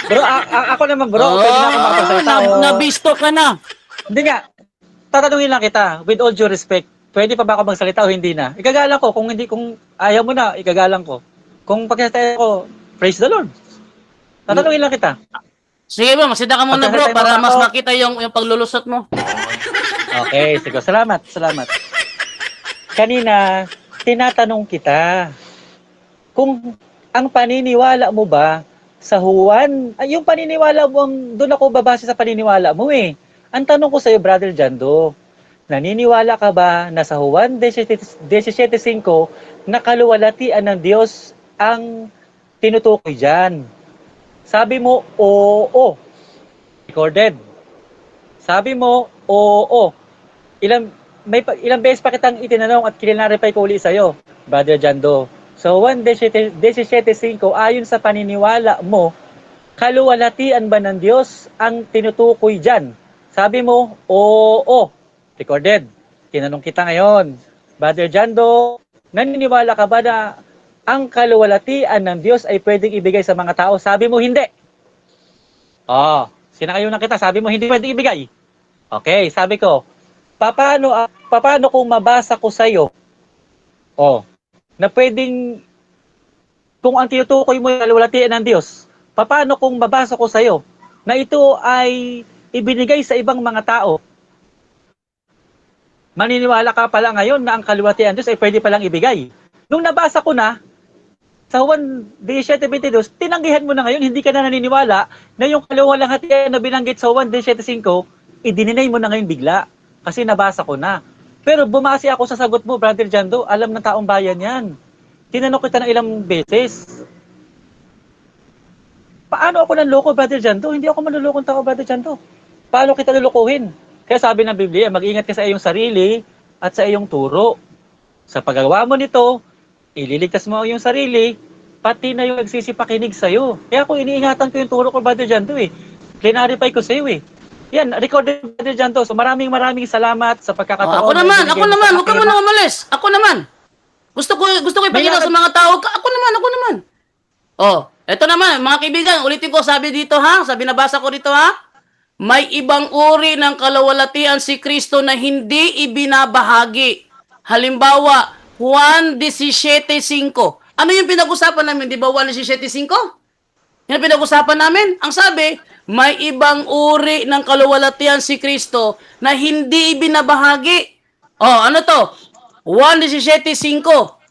Bro, ako naman bro, pwede na ako makapagsalita. Nabisto ka na. Hindi nga, tatanungin lang kita, with all due respect, pwede pa ba ako magsalita o hindi na? Igagalang ko, kung ayaw mo na, igagalang ko. Kung pagkasaya ko, praise the Lord. Tatanungin lang kita. Sige bro, masida ka muna bro para mas makita yung paglulusot mo. Okay, sige. Salamat. Kanina, tinatanong kita, kung ang paniniwala mo ba sa Juan, ay yung paniniwala mo, doon ako babase sa paniniwala mo eh. Ang tanong ko sa iyo, Brother Jando, naniniwala ka ba na sa Juan 17:5 na kaluwalhatian ng Diyos ang tinutukoy dyan? Sabi mo, oo. Recorded. Sabi mo, oo. Ilang beses pa kitang itinanong at kinareply ko uli sa'yo, Brother Jando. So, 1:17:5, ayon sa paniniwala mo, kaluwalhatian ba ng Diyos ang tinutukoy dyan? Sabi mo, oo. Recorded. Tinanong kita ngayon, Brother Jando, naniniwala ka ba na ang kaluwalhatian ng Diyos ay pwedeng ibigay sa mga tao? Sabi mo, hindi. Sinakayunan kita, sabi mo, hindi pwedeng ibigay. Okay, sabi ko, paano kung mabasa ko sa'yo, na pwedeng, kung ang tinutukoy mo yung kaluwalhatian ng Diyos, paano kung mabasa ko sa'yo, na ito ay ibinigay sa ibang mga tao? Maniniwala ka pala ngayon na ang kaluwalhatian ng Diyos ay pwede palang ibigay. Nung nabasa ko na, sa Juan 17:22, tinanggihan mo na ngayon, hindi ka na naniniwala na yung kaluwalhatian na binanggit sa Juan 17:5, idininay mo na ngayon bigla. Kasi nabasa ko na. Pero bumase ako sa sagot mo, Brother Jando, alam ng taong bayan yan. Tinanong kita ng ilang beses. Paano ako nanloko, Brother Jando? Hindi ako manlulokong tao, Brother Jando. Paano kita lulukuhin? Kaya sabi ng Biblia, mag-ingat ka sa iyong sarili at sa iyong turo. Sa paggawa mo nito, ililigtas mo ang iyong sarili, pati na yung nagsisipakinig sa'yo. Kaya ako iniingatan ko yung turo ko, Brother Jando eh. Clarify ko sa'yo eh. Yan, recorded, Brother Jando. So maraming salamat sa pagkakataon. Ako naman, huwag ka muna umalis. Ako naman. Gusto ko ipakita sa mga tao. Ako naman. Eto naman, mga kaibigan, ulitin ko, sabi dito ha, sabi nabasa ko dito ha, may ibang uri ng kaluwalhatian si Kristo na hindi ibinabahagi. Halimbawa, Juan 17:5. Ano yung pinag-usapan namin? Di ba Juan 17:5? Yan ang pinag-usapan namin. Ang sabi, may ibang uri ng kaluwalhatian si Kristo na hindi ibinabahagi. Ano to? Juan 17:5.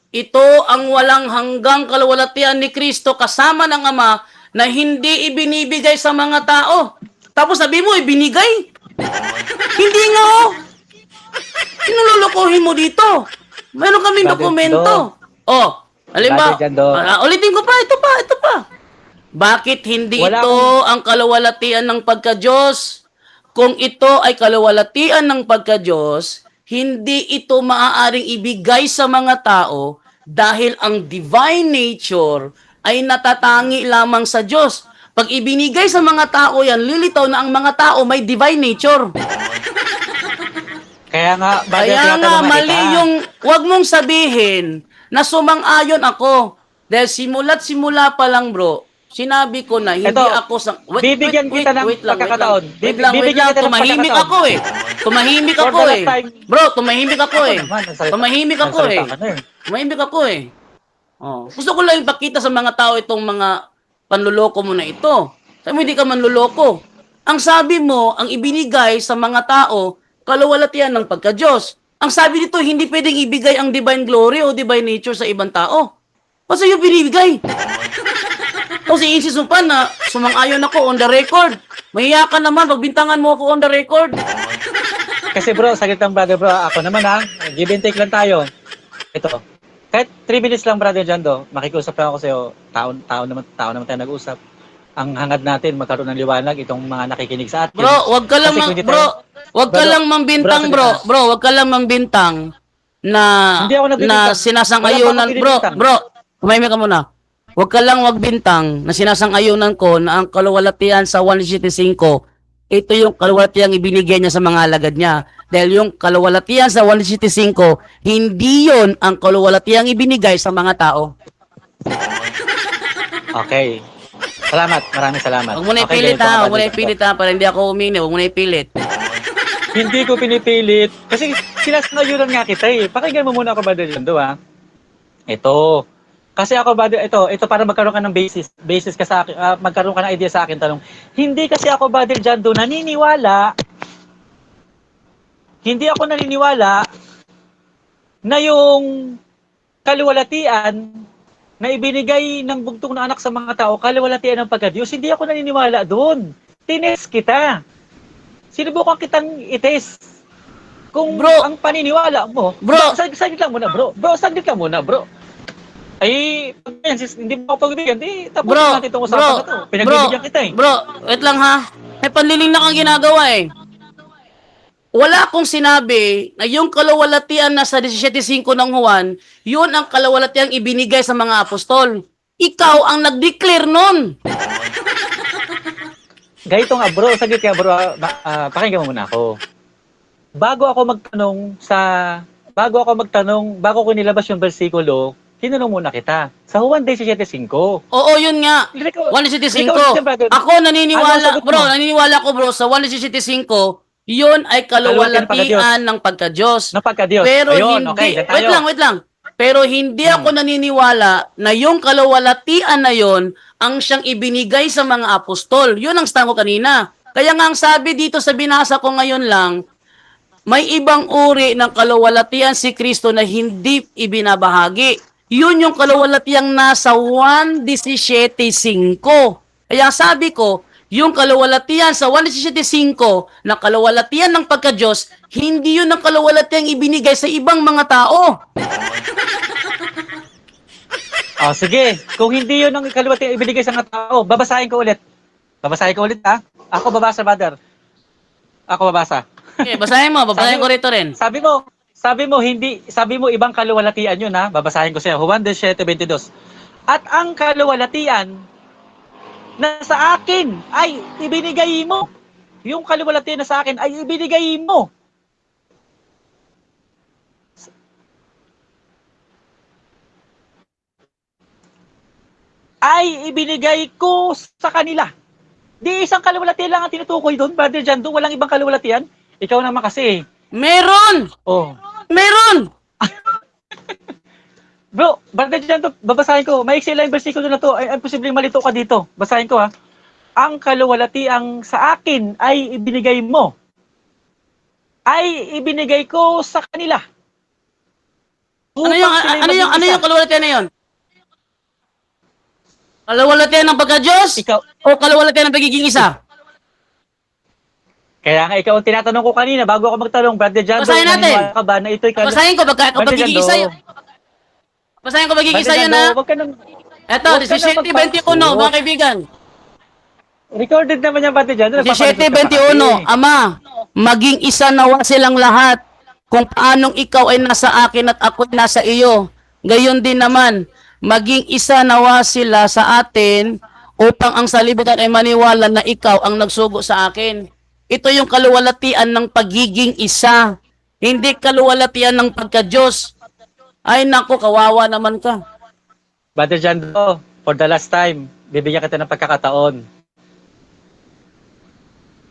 Ito ang walang hanggang kaluwalhatian ni Kristo kasama ng Ama na hindi ibinibigay sa mga tao. Tapos sabi mo, ibinigay? Hindi nga Sinululukuhin mo dito. Meron kaming dokumento. Halimbawa, ulitin ko pa, ito pa. Bakit hindi ito ang kaluwalhatian ng pagka-Diyos? Kung ito ay kaluwalhatian ng pagka-Diyos, hindi ito maaaring ibigay sa mga tao dahil ang divine nature ay natatangi lamang sa Diyos. Pag ibinigay sa mga tao yan, lilitaw na ang mga tao may divine nature. Kaya nga, mali yung, wag mong sabihin na sumang-ayon ako. Dahil simula pa lang bro, sinabi ko na hindi ako sa... Bibigyan kita ng pagkakataon. Wait lang. Tumahimik ako eh. Bro, tumahimik ako eh. Gusto ko lang ipakita sa mga tao itong mga panluloko mo na ito. Sabi mo, hindi ka manluloko. Ang sabi mo, ang ibinigay sa mga tao, kaluwalhatian ng pagka-Diyos. Ang sabi dito, hindi pwedeng ibigay ang divine glory o divine nature sa ibang tao. Kasi yung binibigay. Kasi insist mo pa na sumang-ayon ako on the record. Mahiya ka naman, magbintangan mo ako on the record. Kasi bro, saglit lang brother bro, ako naman give and take lang tayo. Ito, kahit 3 minutes lang brother Jando, makikiusap lang ako sa'yo, tao naman tayo nag-usap. Ang hangad natin magkaroon ng liwanag itong mga nakikinig sa atin. Bro, wag ka lang mangbintang bro. Bro, wag ka lang mangbintang na hindi ako na sinasang-ayunan bro. Tumahimik ka muna. Huwag ka lang magbintang na sinasang-ayunan ko na ang kaluwalhatian sa 1:75, ito yung kaluwalhatiang ibinigay niya sa mga alagad niya. Dahil yung kaluwalhatian sa 1:75, hindi yon ang kaluwalhatiang ibinigay sa mga tao. Okay. Salamat. Maraming salamat. Huwag mo na Okay, ipilit ganito, ha, huwag mo na kapatid. ipilit ha, para hindi ako umini, huwag mo na ipilit. Hindi ko pinipilit. Kasi sinasangayunan nga kita eh. Pakinggan mo muna ako, Brother Jando, ha? Ito. Kasi ako, Brother, ito para magkaroon ka ng basis ka sa akin, magkaroon ka ng idea sa akin, tanong. Hindi kasi ako, Brother Jando, hindi ako naniniwala na yung kaluwalhatian na ibinigay ng bugtong na anak sa mga tao, kaluwalhatian ng pagka-Diyos, hindi ako naniniwala doon. Tines kita. Sinubukan kitang ites. Kung Bro. ang paniniwala mo, Bro. saglit lang muna, bro. Bro, saglit lang muna, bro. Ay, pag yan, hindi mo ako pagbibigyan, di tapos Bro, natin itong usapan na to. Pinagbibigyan kita eh. Bro, wait lang ha. May panliling na kang ginagawa eh. Wala akong sinabi na yung kaluwalhatian na sa 17:5 ng Juan, yun ang kaluwalhatiang ibinigay sa mga apostol. Ikaw ang nag-declare nun. Ganito nga bro, saglit ka bro, pakinggan mo muna ako. Bago ko nilabas yung versikulo, tinanong muna kita. Sa Juan 17:5. Oo, yun nga. Ikaw- 1:75. ikaw, brother. Ako naniniwala, Ano ang sagot mo? bro, naniniwala ko bro, sa 1:75, yun ay kaluwalhatian ng pagka-Diyos. ng pagka-Diyos. Pero Ayun, hindi, okay, dyan tayo. wait lang. Pero hindi ako naniniwala na yung kaluwalhatian na yon ang siyang ibinigay sa mga apostol. Yun ang stand ko kanina. Kaya nga ang sabi dito sa binasa ko ngayon lang, may ibang uri ng kaluwalhatian si Kristo na hindi ibinabahagi. Yun yung kaluwalhatiang nasa 1:17:5. Kaya sabi ko, yung kaluwalhatian sa 1:17:5 na kaluwalhatian ng pagka-Diyos, hindi yun ang kaluwalhatiang ibinigay sa ibang mga tao. Sige, kung hindi yun ang kaluwalhatiang ibinigay sa mga tao, babasahin ko ulit. Ha? Ako babasa, brother. Ako babasa. Okay, basahin Sabi- ko rito rin. Sabi mo ibang kaluwalhatian yun ha. Babasahin ko siya. Juan 17:22. At ang kaluwalhatian na sa akin ay ibinigay mo. Yung kaluwalhatian na sa akin ay ibinigay mo. Ay ibinigay ko sa kanila. Di isang kaluwalhatian lang ang tinutukoy doon, Brother Jando. Walang ibang kaluwalhatian. Ikaw naman kasi. Meron! Oh. Meron! Bro, Brother Jando, babasahin ko. Maiksi lang yung versikulo na to. Ay posibleng malito ka dito. Basahin ko ha. Ang kaluwalhatiang sa akin ay ibinigay mo. Ay ibinigay ko sa kanila. Ano yung kaluwalhatian na yun? Kaluwalhatian ng pagka-Diyos? Ikaw, O kaluwalhatian ng pagiging isa? kaya nga ikaw ang tinatanong ko kanina bago ako magtanong, Brother Jando, Basahin natin. naniniwala ka ba na ito'y Basahin ko pagiging isa yun. Basahin ko pagiging isa yun ha. Wag ka nang, Eto, Huwag ka na 17:21 magpasok. mga kaibigan. recorded naman yan, Brother Jando. 17:21, Ama, maging isa nawa silang lahat. Kung paanong ikaw ay nasa akin at ako ay nasa iyo. Gayon din naman, maging isa nawa sila sa atin upang ang salibutan ay maniwala na ikaw ang nagsugo sa akin. Ito yung kaluwalhatian ng pagiging isa. Hindi kaluwalhatian ng pagka-Diyos. Ay nako, kawawa naman ka. Brother Jando, for the last time, bibigyan kita ng pagkakataon.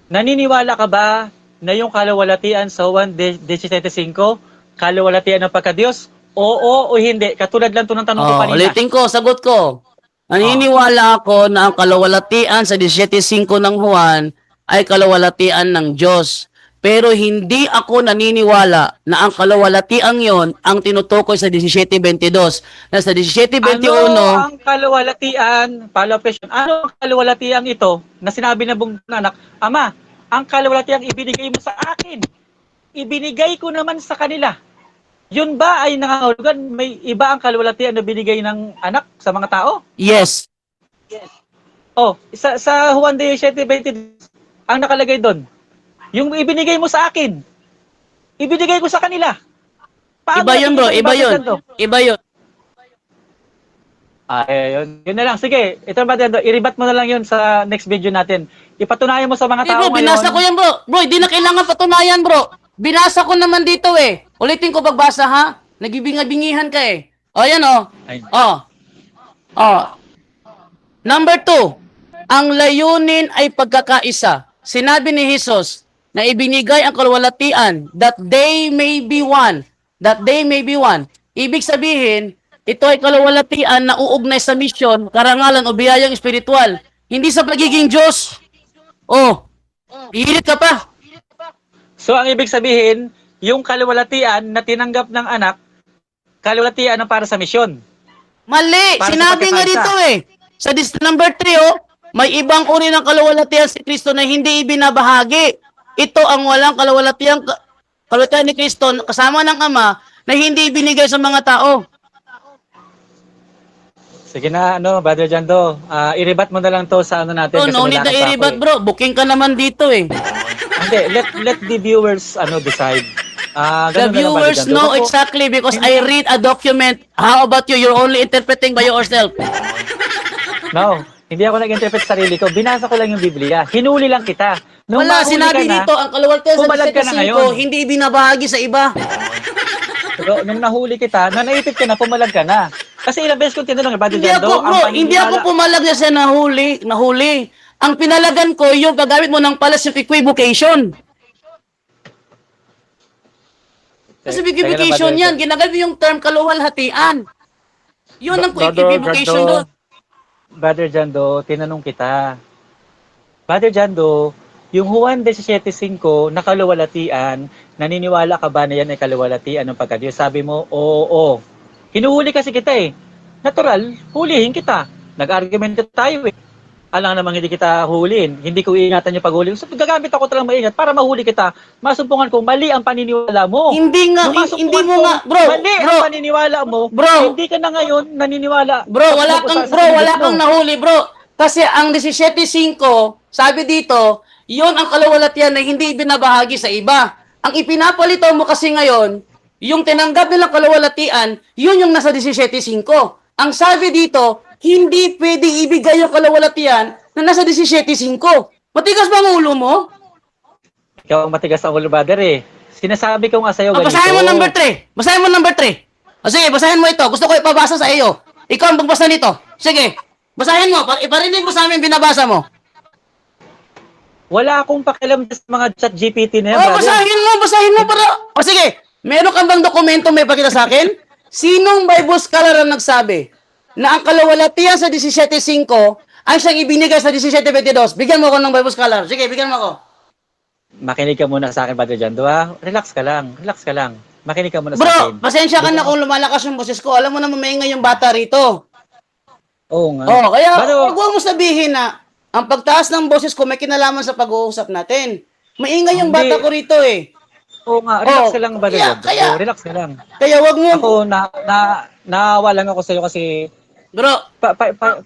Naniniwala ka ba na yung kaluwalhatian sa Juan 17:5, kaluwalhatian ng pagka-Diyos? Oo o hindi? Katulad lang to ng tanong ko kanina. Ulitin ko, sagot ko. Naniniwala ako na ang kaluwalhatian sa 17:5 ng Juan ay kaluwalhatian ng Diyos. Pero hindi ako naniniwala na ang kaluwalhatiang yon ang tinutukoy sa 17:22. Na sa 17:21, Ano ang kaluwalhatian? Follow-up question. Ano ang kaluwalhatiang ito na sinabi ng buong anak? Ama, ang kaluwalhatiang ibinigay mo sa akin. Ibinigay ko naman sa kanila. Yun ba ay nangangahulugan may iba ang kaluwalhatian na binigay ng anak sa mga tao? yes. Sa Juan 17:22, ang nakalagay doon, yung ibinigay mo sa akin, ibinigay ko sa kanila. Paano Iba yun bro, natin iba yun. ipapalitan to? Iba yun. Yun na lang. Sige, ito ba, i-rebat mo na lang yun sa next video natin. Ipatunayan mo sa mga tao bro, binasa ko yan, bro. Bro, hindi na kailangan patunayan, bro. Binasa ko naman dito, eh. Ulitin ko pagbasa, ha? Nagbibinga-bingihan ka, eh. O, yan, o. Ayun. Number 2, ang layunin ay pagkakaisa. Sinabi ni Jesus na ibinigay ang kalwalatian that they may be one. That they may be one. Ibig sabihin, ito ay kalwalatian na uugnay sa misyon, karangalan o biyayang espiritual. Hindi sa pagiging Diyos. Oh, pilit ka pa. So, ang ibig sabihin, yung kalwalatian na tinanggap ng anak, kalwalatian ang para sa misyon. Mali! Para sa Sinabi nga pagkakaisa. dito eh. Sa number 3, oh, may ibang uri ng kalwalatian si Kristo na hindi ibinabahagi. Ito ang walang kalwalatian ni Kristo kasama ng Ama na hindi ibinigay sa mga tao. Sige na, Brother Jando, i-rebat mo na lang to sa natin. Bro, kasi no need na nilakad pa ako i-rebat, bro. Booking ka naman dito eh. Hindi, let the viewers decide. The Ganun na lang, Brother viewers Jando. know Ako, exactly because I read a document. How about you? You're only interpreting by yourself. No, hindi ako nag-interpret sa sarili ko. Binasa ko lang yung Biblia. Hinuli lang kita. Nung Wala, mahuli sinabi ka na, dito, ang kalwalatian sa pumalag ka na 17:5, ngayon. hindi ibinabahagi sa iba. Pero nung nahuli kita, naipit ka na, pumalag ka na. Kasi ilang beses kong tinanong, Brother Hindi Jando, ako, bro, hindi ako pumalag na siya nahuli. Ang pinalagan ko, yung gagamit mo ng passive equivocation. Passive equivocation yan, ginagamit yung term kaluwalhatian. Yun ang equivocation doon. Brother Jando, tinanong kita. Brother Jando, yung Juan 17:5 na kaluwalhatian, naniniwala ka ba na yan ay kaluwalhatian ng pagkadiyos? Sabi mo, oo. Hinuhuli kasi kita eh. Natural, hulihin kita. Nag-argument tayo eh. Alang namang hindi kita huliin. Hindi ko iingatan yung paghuli. So, gagamit ako talagang maingat para mahuli kita. Masumpungan ko, mali ang paniniwala mo. Hindi nga, Nung hindi masumpungan mo ko, nga, bro. mali ang paniniwala mo. Bro. Hindi ka na ngayon naniniwala. Bro, wala kang nahuli, bro. Kasi ang 17:5, sabi dito, yon ang kalawalatian na hindi ibinabahagi sa iba. Ang ipinapalito mo kasi ngayon, yung tinanggap nilang kalawalatian, yun yung nasa 17:5. Ang sabi dito, hindi pwedeng ibigay yung kalawalatian na nasa 17:5. Matigas ba ang ulo mo? Ikaw ang matigas ang ulo, brother eh. Sinasabi ko nga sa'yo ganito. Basahin mo number 3. Basahin mo number 3. O sige, basahin mo ito. Gusto ko ipabasa sa iyo. Ikaw ang magbasa nito. Sige, basahin mo. Iparinig mo sa amin binabasa mo. Wala akong pakialam sa mga chat GPT na yan, Oh, brother. basahin mo para... O sige, meron kang bang dokumento may pakita sa akin? Sinong Bible scholar ang nagsabi na ang kalawalatian sa 17:5 ang siyang ibinigay sa 17:22? Bigyan mo ako ng Bible scholar. Sige, bigyan mo ako. Makinig ka muna sa akin, Brother Jando, ha? Relax ka lang. Makinig ka muna sa Bro, akin. pasensya ka na kung lumalakas yung boses ko. Alam mo na maingay yung bata rito. Oo nga. Oh, kaya Pero, huwag mo sabihin na ang pagtaas ng boses ko may kinalaman sa pag-uusap natin. Maingay yung Hindi. bata ko rito eh. oo nga, relax Oh, ka lang, Brother Jando. kaya- Relax ka lang. Kaya wag mo... Ako, naawa lang ako sa'yo kasi Bro,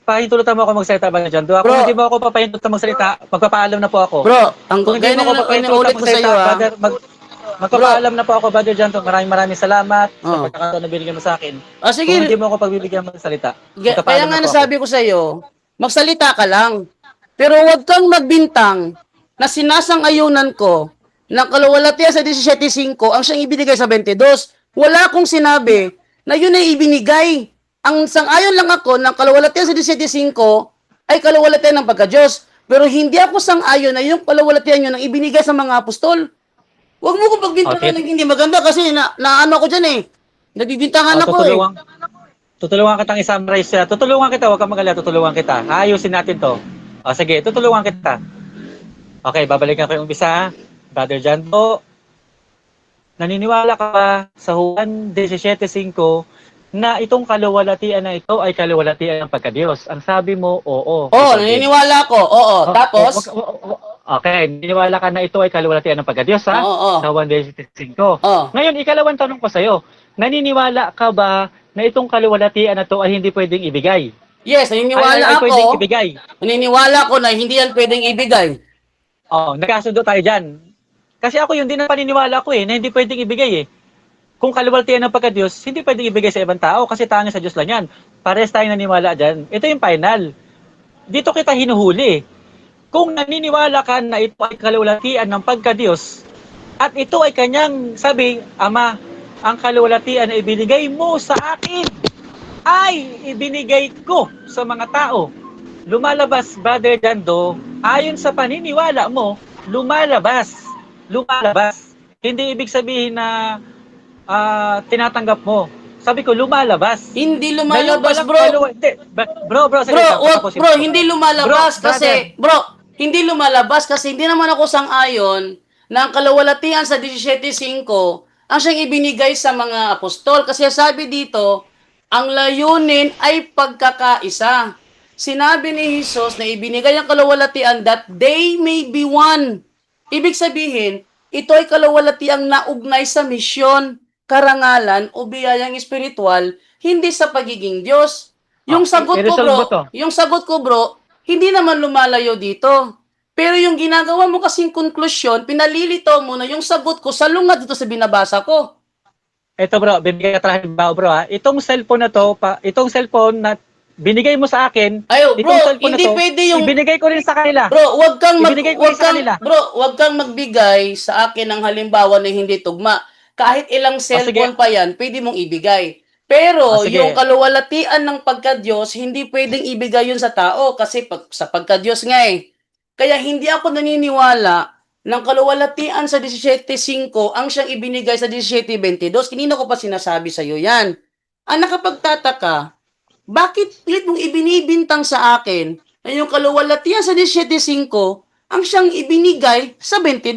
pahintulutan mo ako magsalita, Brother Jando. Kung Bro. hindi mo ako papahintulutan magsalita, magpapaalam na po ako. bro, ang Kung hindi gaya mo ako na papahintulutan inuulit ko sa iyo ha. brother, magpapaalam na po ako, Brother Jando. Maraming salamat sa Oh. pagkakataon na binigyan mo sa akin. Ah, sige, Kung hindi mo ako pagbibigyan magsalita, kaya magpapaalam nga na po ako. nasabi ko sa iyo, magsalita ka lang. Pero wag kang magbintang na sinasang-ayunan ko ng kalawalatian sa 17:5 ang siyang ibinigay sa 22. Wala akong sinabi na yun ay ibinigay. Ang sang-ayon lang ako ng kalawalatian sa 17:5 ay kalawalatian ng pagka-Diyos. Pero hindi ako sang-ayon na yung kalawalatian yun ang ibinigay sa mga apostol. Huwag mo ko pagbintangan Okay. ng hindi maganda kasi naano ko dyan eh. Nabibintangan ako eh. Tutulungan kitang i-summarize siya. Tutulungan kita, huwag kang magalala, tutulungan kita. Ayusin natin to. O sige, tutulungan kita. Okay, babalikan ko yung umpisa. Brother Jando, naniniwala ka ba sa Juan 17:5 na itong kaluwalhatian na ito ay kaluwalhatian ng pagkadiyos? Ang sabi mo, oo. Oo, naniniwala ako. Oo, tapos? Okay, naniniwala ka na ito ay kaluwalhatian ng pagkadiyos, ha? Oo. Sa Juan 17:5. Oo. Ngayon, ikalawang tanong ko sa'yo, naniniwala ka ba na itong kaluwalhatian na ito ay hindi pwedeng ibigay? Yes, naniniwala ay pwedeng ako. ibigay. Naniniwala ko na hindi yan pwedeng ibigay. Oh, nagkasundo tayo dyan. Kasi ako yung din ang paniniwala ko na hindi pwedeng ibigay eh. kung kaluwalhatian ng pagka-Diyos, hindi pwedeng ibigay sa ibang tao kasi tanging sa Diyos lang yan. Parehas tayong naniwala dyan. Ito yung final. Dito kita hinuhuli. Kung naniniwala ka na ito ay kaluwalhatian ng pagka-Diyos, at ito ay kanyang sabi, Ama, ang kaluwalhatian na ibinigay mo sa akin ay ibinigay ko sa mga tao. Lumalabas, Brother Jando, ayon sa paniniwala mo, lumalabas. Lumalabas. Hindi ibig sabihin na tinatanggap mo. Sabi ko, lumalabas. Hindi Ngayon lumalabas, palang bro. hindi. Bro, Bro, sige, tapusin bro, ko. hindi lumalabas Bro, kasi, brother, bro, hindi lumalabas kasi hindi naman ako sang-ayon na ang kaluwalhatian sa 17:5 ang siyang ibinigay sa mga apostol. Kasi sabi dito, ang layunin ay pagkakaisa. Sinabi ni Jesus na ibinigay ang kaluwalhatian that they may be one. Ibig sabihin, ito ay kaluwalhatiang naugnay sa misyon, karangalan o biyayang espiritual, hindi sa pagiging Diyos. i-resolve mo to. Yung sagot ko bro, hindi naman lumalayo dito. Pero yung ginagawa mo kasing konklusyon, pinalilito mo na yung sagot ko salungat dito sa binabasa ko. Ito bro, bibigyan ka halimbawa bro ha. Itong cellphone na to, itong cellphone na binigay mo sa akin, Ayo, bro, itong cellphone na hindi to, pwede yung ibinigay ko rin sa kanila. bro, Ibinigay ko rin sa kanila. wag kang magbigay sa akin ng halimbawa na hindi tugma. Kahit ilang O sige, cellphone pa yan, pwede mong ibigay. Pero yung sige. kaluwalhatian ng pagka-Diyos, hindi pwedeng ibigay yun sa tao kasi sa pagka-Diyos nga eh. Kaya hindi ako naniniwala ng kaluwalhatian sa 17:5 ang siyang ibinigay sa 17:22. Kanina ko pa sinasabi sa iyo yan. Ang nakapagtataka, bakit pilit mong ibinibintang sa akin na yung kaluwalhatian sa 17:5 ang siyang ibinigay sa 22?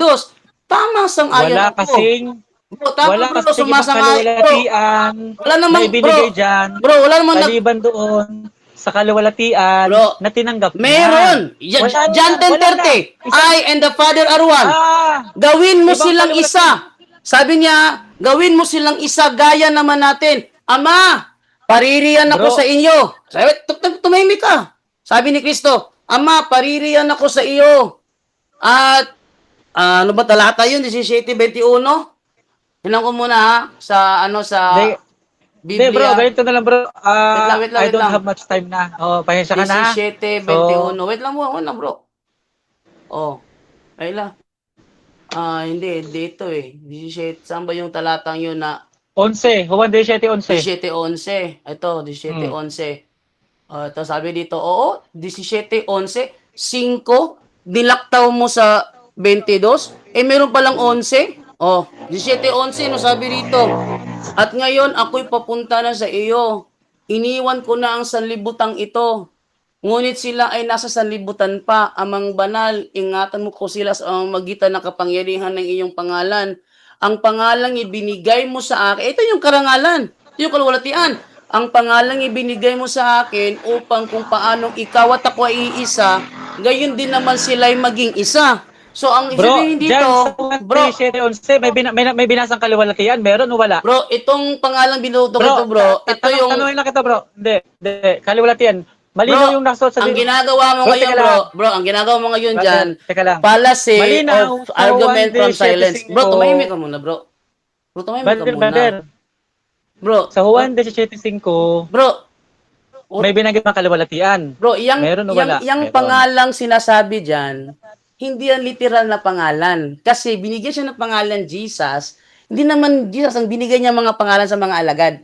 Tama Wala sang-ayon ako. kasing Bro, tama wala bro, kasing ibang sumasang-ayon. Bro, kaluwalhatian wala na namang, ibinigay dyan, wala namang maliban doon sa kaluwalhatian bro, na tinanggap niya. meron. Wala John na, wala na. 10:30. I and the Father are one. Ah, Gawin mo ibang silang kaluwalhatian. isa. Sabi niya, gawin mo silang isa gaya naman natin. Ama, paririyan ako Bro, sa inyo. Sabi, tumahimik ka. Sabi ni Kristo, Ama, paririyan ako sa iyo. At, ano ba talata yun? 17:21? Tingnan ko muna ha, sa Hindi, hindi bro, Biblia. ganito na lang bro. Wait lang, I wait don't lang. have much time na. Oh, pasensya ka na. 17:21. Wait lang bro. Oh, wait lang. Hindi, dito eh. 17, saan ba yung talatang yun na 11, Juan 17:11. 17:11? Ito, 17:11. Ito sabi dito, oo, 17:11, 5, dilaktaw mo sa 22, meron palang 11. Oh, 17:11, no sabi rito. At ngayon, ako'y papunta na sa iyo. Iniwan ko na ang sanlibutang ito. Ngunit sila ay nasa sanlibutan pa. Amang banal, ingatan mo ko sila sa magitan ng kapangyarihan ng iyong pangalan. Ang pangalang ibinigay mo sa akin, ito yung karangalan, ito yung kaluwalhatian. Ang pangalang ibinigay mo sa akin upang kung paanong ikaw at ako ay iisa, gayon din naman sila ay maging isa. So, ang Bro, sabihin dito, dyan sa Juan bro, 17:11, may binasang kaluwalhatian, meron o wala? bro, itong pangalang binuto ko ito, Bro, bro, ito yung, tanungin lang kita bro. Hindi, kaluwalhatian. Malinaw yung nasuot sa ang ginagawa mo Bro, ngayon, teka lang. ang ginagawa mo ngayon Brother, dyan, teka lang. fallacy Malinaw of sa Juan argument from silence. 17:5. Bro, tumahimik ka muna, bro. Bro, tumahimik ka Brother, muna. Bro, sa Juan 17:5, bro, may binanggit ng kaluwalhatian. bro, Meron o wala? yang Meron. pangalang sinasabi dyan, hindi yan literal na pangalan. Kasi binigyan siya ng pangalan Jesus, hindi naman Jesus ang binigay niya mga pangalan sa mga alagad.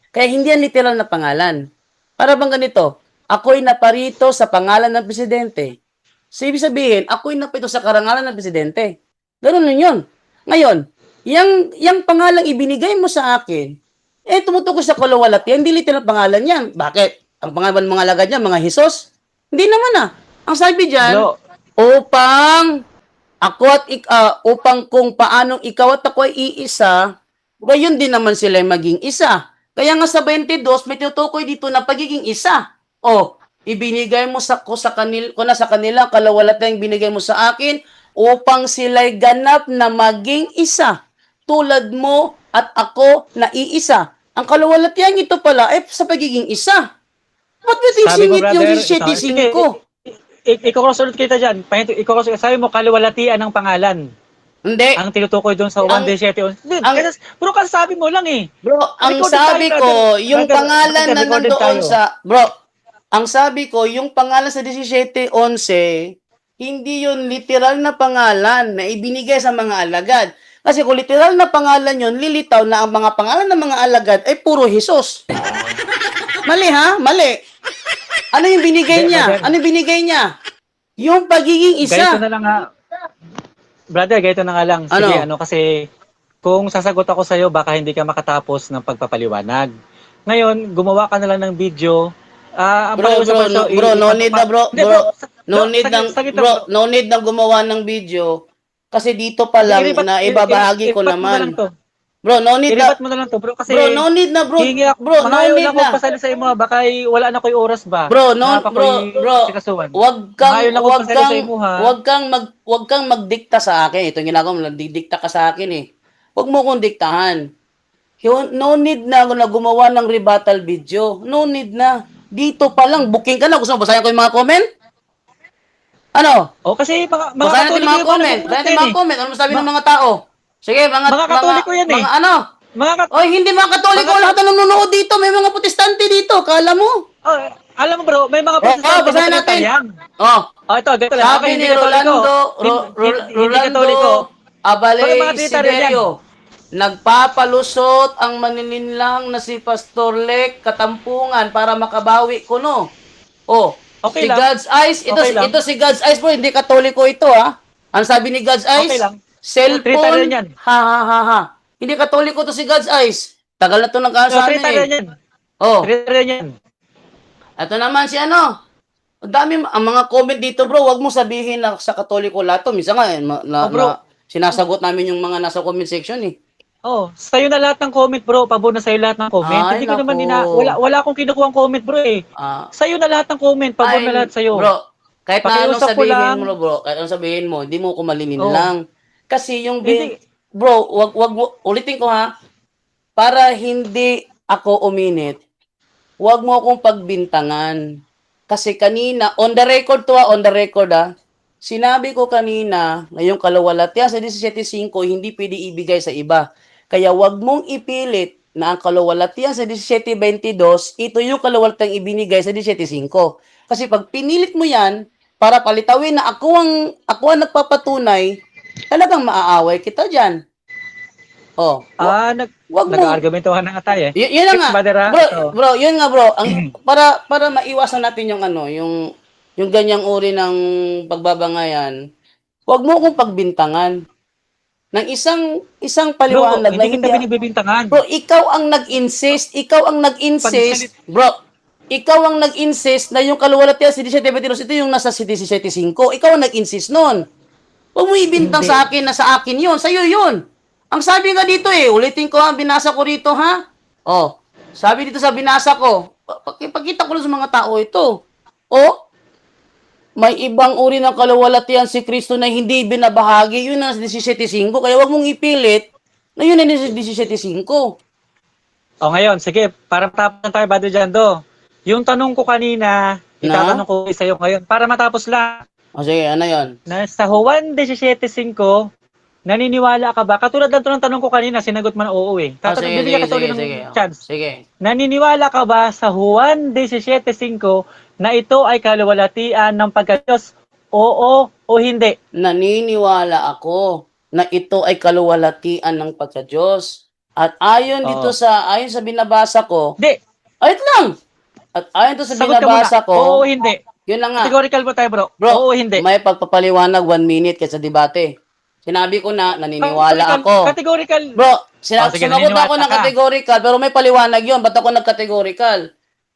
Kaya hindi yan literal na pangalan. Para bang ganito, ako'y naparito sa pangalan ng presidente. So, ibig sabihin, ako'y naparito sa karangalan ng presidente. Ganun yun. Ngayon, yung pangalang ibinigay mo sa akin, tumutukoy sa kaluwalhatian, hindi literal na pangalan yan. Bakit? Ang pangalan mga alagad niya, mga Hesus? Hindi naman Ang sabi dyan, Bro, upang upang kung paanong ikaw at ako ay iisa, gayon din naman sila maging isa. Kaya nga sa 22, may tutukoy dito na pagiging isa. O, ibinigay mo sa kanila kaluwalhatian binigay mo sa akin upang sila'y ganap na maging isa. Tulad mo at ako na iisa. Ang kaluwalhatian ito pala ay sa pagiging isa. Ba't mo sabi mo singit yung brother, 17:5? iko-cross ulit kita dyan. Sabi mo kaluwalhatian ng pangalan. Hindi. ang tinutukoy doon sa Ang- 1:17. ang- Bro, kasabi mo lang eh. Bro, ang Recorded sabi tayo, ko, brother. yung Brother, pangalan na recorded nandoon tayo. bro, ang sabi ko, yung pangalan sa 17:11, hindi yun literal na pangalan na ibinigay sa mga alagad. Kasi kung literal na pangalan yun, lilitaw na ang mga pangalan ng mga alagad ay puro Jesus. Mali ha? Mali. Ano yung binigay Hindi, niya? brother. Ano yung binigay niya? Yung pagiging Ganito isa. na lang ha. Brother, ganito na nga lang. Sige, Ano? kasi kung sasagot ako sa'yo, baka hindi ka makatapos ng pagpapaliwanag. Ngayon, gumawa ka na lang ng video. Ang pakiusap ko sa'yo, No need na bro. Hindi, Bro, no bro, need ng sagit lang, bro, no need na gumawa ng video. Kasi dito pa lang na ibabahagi ko iribat mo na lang naman. to. Bro, no need na. Iribat mo na lang to, bro. Kasi Bro, no need na, bro. hihingi ako, Bro, mga no ayaw need lang ako na. pasali sa imo, baka wala na ko'y oras ba? Bro, no, Baka bro, ko'y bro. sikasuhan. Wag Ayaw lang ako wag pasali sa imo, ha? wag kang magdikta sa akin. Ito yung ginagawa mo, nagdidikta ka sa akin eh. Wag mo kong diktahan. No need na ako na gumawa ng rebuttal video. No need na. Dito pa lang, booking ka na. Gusto mo basahin ko yung mga comment? Ano? O kasi mga Basahin natin Katoliko yung mga yung comment. mga Basahin natin yung mga comment. Ano masabi ng mga tao? Sige, Mga Katoliko yan eh. Mga ano? Oy, hindi mga Katoliko. Lahat na nanonood dito. May mga Protestante dito. Kala mo? Oh, alam mo bro, may mga protestante basahin na natin. yan. Oh, Oh, ito, ganito lang. sabi Okay, ni hindi Katoliko. Hindi Katoliko. Rolando Abale Pag mga Trinitarian Siderio, nagpapalusot ang manininlang na si Pastor Lek Katampungan para makabawi ko no. Oh, Okay si lang. God's Eyes, Okay lang. ito si God's Eyes bro, hindi Katoliko ito ha. Ang sabi ni God's Eyes, Okay lang. cellphone, Trinitarian yan. ha ha ha ha. Hindi Katoliko to si God's Eyes. Tagal na to So, nag-asa Trinitarian eh. yan. Oh, Trinitarian yan. ito naman si ano. Ang dami ang mga comment dito, bro. Wag mo sabihin na sa Katoliko lahat to. Minsan nga Oh, bro. sinasagot namin yung mga nasa comment section eh. Oh, sa'yo na lahat ng comment, bro. Pabor na sa'yo lahat ng comment. Ay, Hindi ko naman naku. wala akong kinukuha comment, bro eh. Ah, Sa'yo na lahat ng comment, pabor na lahat sa'yo. bro, kahit na anong Pakiusap ko sabihin lang. mo, bro, kahit anong sabihin mo, hindi mo ko malinin Oh. lang. Kasi yung Hindi. bro, wag mo ulitin ko ha. Para hindi ako uminit, wag mo akong pagbintangan. Kasi kanina, on the record, sinabi ko kanina na yung kaluwalhatian sa 17.5 hindi pwede ibigay sa iba. Kaya wag mong ipilit na ang kaluwalhatian sa 17.22, ito yung kaluwalhatiang ibinigay sa 17.5. Kasi pag pinilit mo yan, para palitawin na ako ang nagpapatunay, talagang maaaway kita dyan. Oh, wag mo. Nag-argumentuhan na nga tayo eh. Yun na nga. Badera, Bro, yun nga bro. Ang para maiwasan natin yung ano, yung ganyang uri ng pagbabangayan. Huwag mo akong pagbintangan ng isang bro, paliwanag na hindi kita binibintangan. Bro, ikaw ang nag-insist, bro. Ikaw ang nag-insist na yung kaluwalhatian sa 17.22 ito yung nasa 17.5. Ikaw ang nag-insist noon. Huwag mo ibintang Hindi. sa akin na sa akin yun. Sa'yo yun. Ang sabi nga dito ulitin ko ang binasa ko rito ha. Oh, sabi dito sa binasa ko, pakita ko lang sa mga tao ito. Oh, may ibang uri ng kaluwalhatian si Kristo na hindi binabahagi. Yun ang 17.5. Kaya wag mong ipilit na yun ang 17.5. O ngayon, sige, para matapos na tayo, Brother Jando. Yung tanong ko kanina, itatanong ko sa'yo ngayon, para matapos lang. O sige, ano yun? Na sa Juan 17.5, naniniwala ka ba? Katulad lang ito ng tanong ko kanina, sinagot mo na oo eh. Bibigyan ka sa uli ng chance. Sige. Naniniwala ka ba sa Juan 17.5 na ito ay kaluwalhatian ng pagka-Diyos? Oo o hindi? Naniniwala ako na ito ay kaluwalhatian ng pagka-Diyos. At ayon sa binabasa ko, Hindi. ayun lang. At ayon to sa Sagot ka binabasa muna. ko, Oo o hindi? yun lang nga. Categorical po tayo, bro. Bro, Oo o hindi? may pagpapaliwanag 1 minute kaysa debate. Sinabi ko na naniniwala ako. Categorical. Bro, sige, sumagot naniniwala ako ng ka. categorical pero may paliwanag yun. Ba't ako nag-categorical?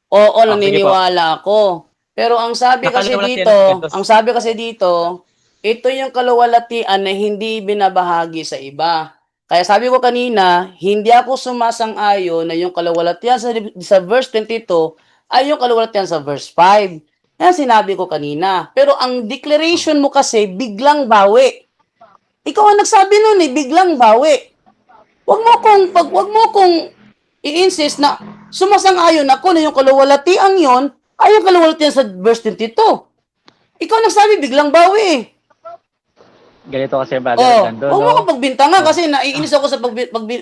Oo, naniniwala ako. Pero ang sabi kasi Nakaluwalhatian dito, ng Diyos. ito yung kaluwalhatian na hindi binabahagi sa iba. Kaya sabi ko kanina, hindi ako sumasang-ayon na yung kaluwalhatian sa verse 22 ay yung kaluwalhatian sa verse 5. Yan sinabi ko kanina. Pero ang declaration mo kasi biglang bawi. Ikaw ang nagsabi nun biglang bawi. Wag mo kong i-insist na sumasang-ayon ako na yung kaluwalhatian yon ay yung kaluwalhatian sa verse 22. Ikaw nagsabi biglang bawi. Ganito kasi, Brother Oh, Jando, huwag mo no? akong pagbintangan kasi naiinis ako sa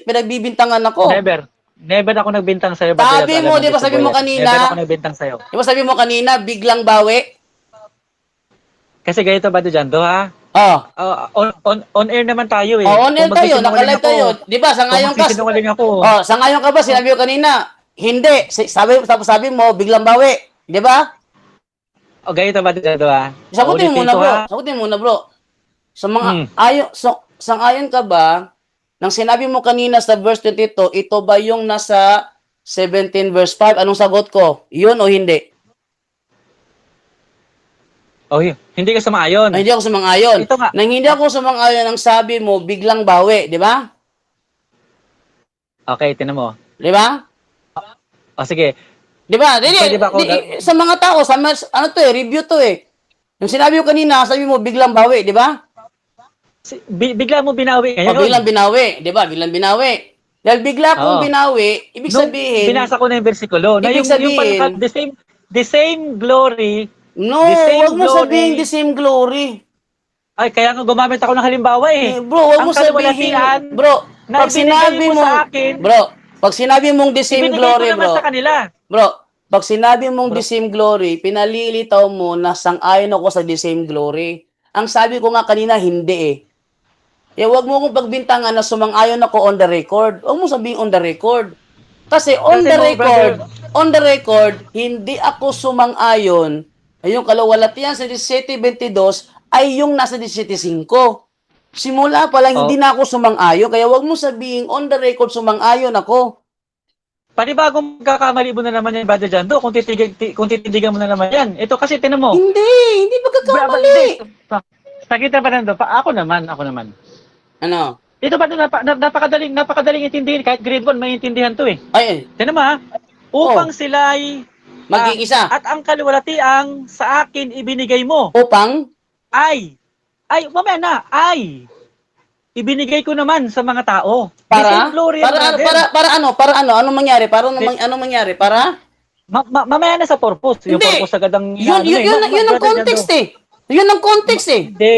pinagbibintangan ako. Never. Never ako nagbintang sa'yo, Brother Jando. Sabi Alam mo, mo, di ba Tito sabi Boy mo yan. Never ako kanina, nagbintang sa'yo. di ba sabi mo kanina, biglang bawi? Kasi ganito, Brother Jando, ha? Oh, On air naman tayo, eh. on air Kung tayo, magsisinungaling naka-live tayo. ako, Di ba, sa kung ngayon ka, magsisinungaling ako, oh, sa ngayon ka ba, sinabi ko kanina, hindi. Sabi mo, biglang bawi. Di ba? o ganito, Brother Jando, ha? Sagutin mo Ulitin muna, ko, bro. ha? Sagutin mo muna, bro. Sa Hmm. mga sang-ayon ka ba nang sinabi mo kanina sa verse 22, ito ba yung nasa 17 verse 5? Anong sagot ko? Yun o hindi? Oh, hindi ka sumaayon. Ay, hindi ako sumang-ayon. Ito nga. Nang hindi ako sumang-ayon ang sabi mo, biglang bawi, di ba? Okay, tinan mo. Di ba? O sige, Di ba? Di, pwede ba ako... sa mga tao, ano to eh, review to eh. Yung sinabi ko kanina, sabi mo, biglang bawi, di ba? Bigla mo binawi O ngayon. biglang binawi, di ba? Biglang binawi. Dahil bigla kong Oo. binawi, ibig Nung sabihin, binasa ko na yung versikulo, na ibig yung pala, sabihin, the same glory, no, the same wag mo sabihin glory, the same glory. ay, kaya nga gumamit ako ng halimbawa eh. Bro, wag Ang mo sabihin, kaluwalhatian bro, na ibinigay mo sa akin, pag sinabi mong the same ibinigay ko glory, naman sa bro, kanila. pag sinabi mong Bro, the same glory, pinalilitaw mo na sang-ayon ako sa the same glory. Ang sabi ko nga kanina, hindi eh. Wag mo akong pagbintangan na sumang-ayon ako on the record. Wag mo sabihin on the record. Kasi kasi mo, brother, on the record, hindi ako sumang-ayon ay yung kaluwalhatian sa 17:22 ay yung nasa 17:5. Simula pa lang, hindi oh, na ako sumang-ayon. Kaya wag mo sabihin on the record sumang-ayon ako. panibagong kakamali mo na naman yan, Brother Jando, kung titindigan mo na naman yan. Ito kasi, tinan mo, Hindi pagkakamali. hindi, sakita pa nando, ako naman. Ano? Ito ba napakadaling intindihin, kahit grade 1, maintindihan to eh. Ay, Tinan mo ha, upang sila'y mag-iisa. at ang kaluwalhatiang sa akin ibinigay mo Upang? ay mamaya na, ibinigay ko naman sa mga tao. The Para? same glory and brother. Para ano? Anong mangyari? Anong mangyari? Para? Mamaya na sa purpose. Yung Hindi. purpose agad ang Yun ang context eh. Yun ang context eh. Hindi.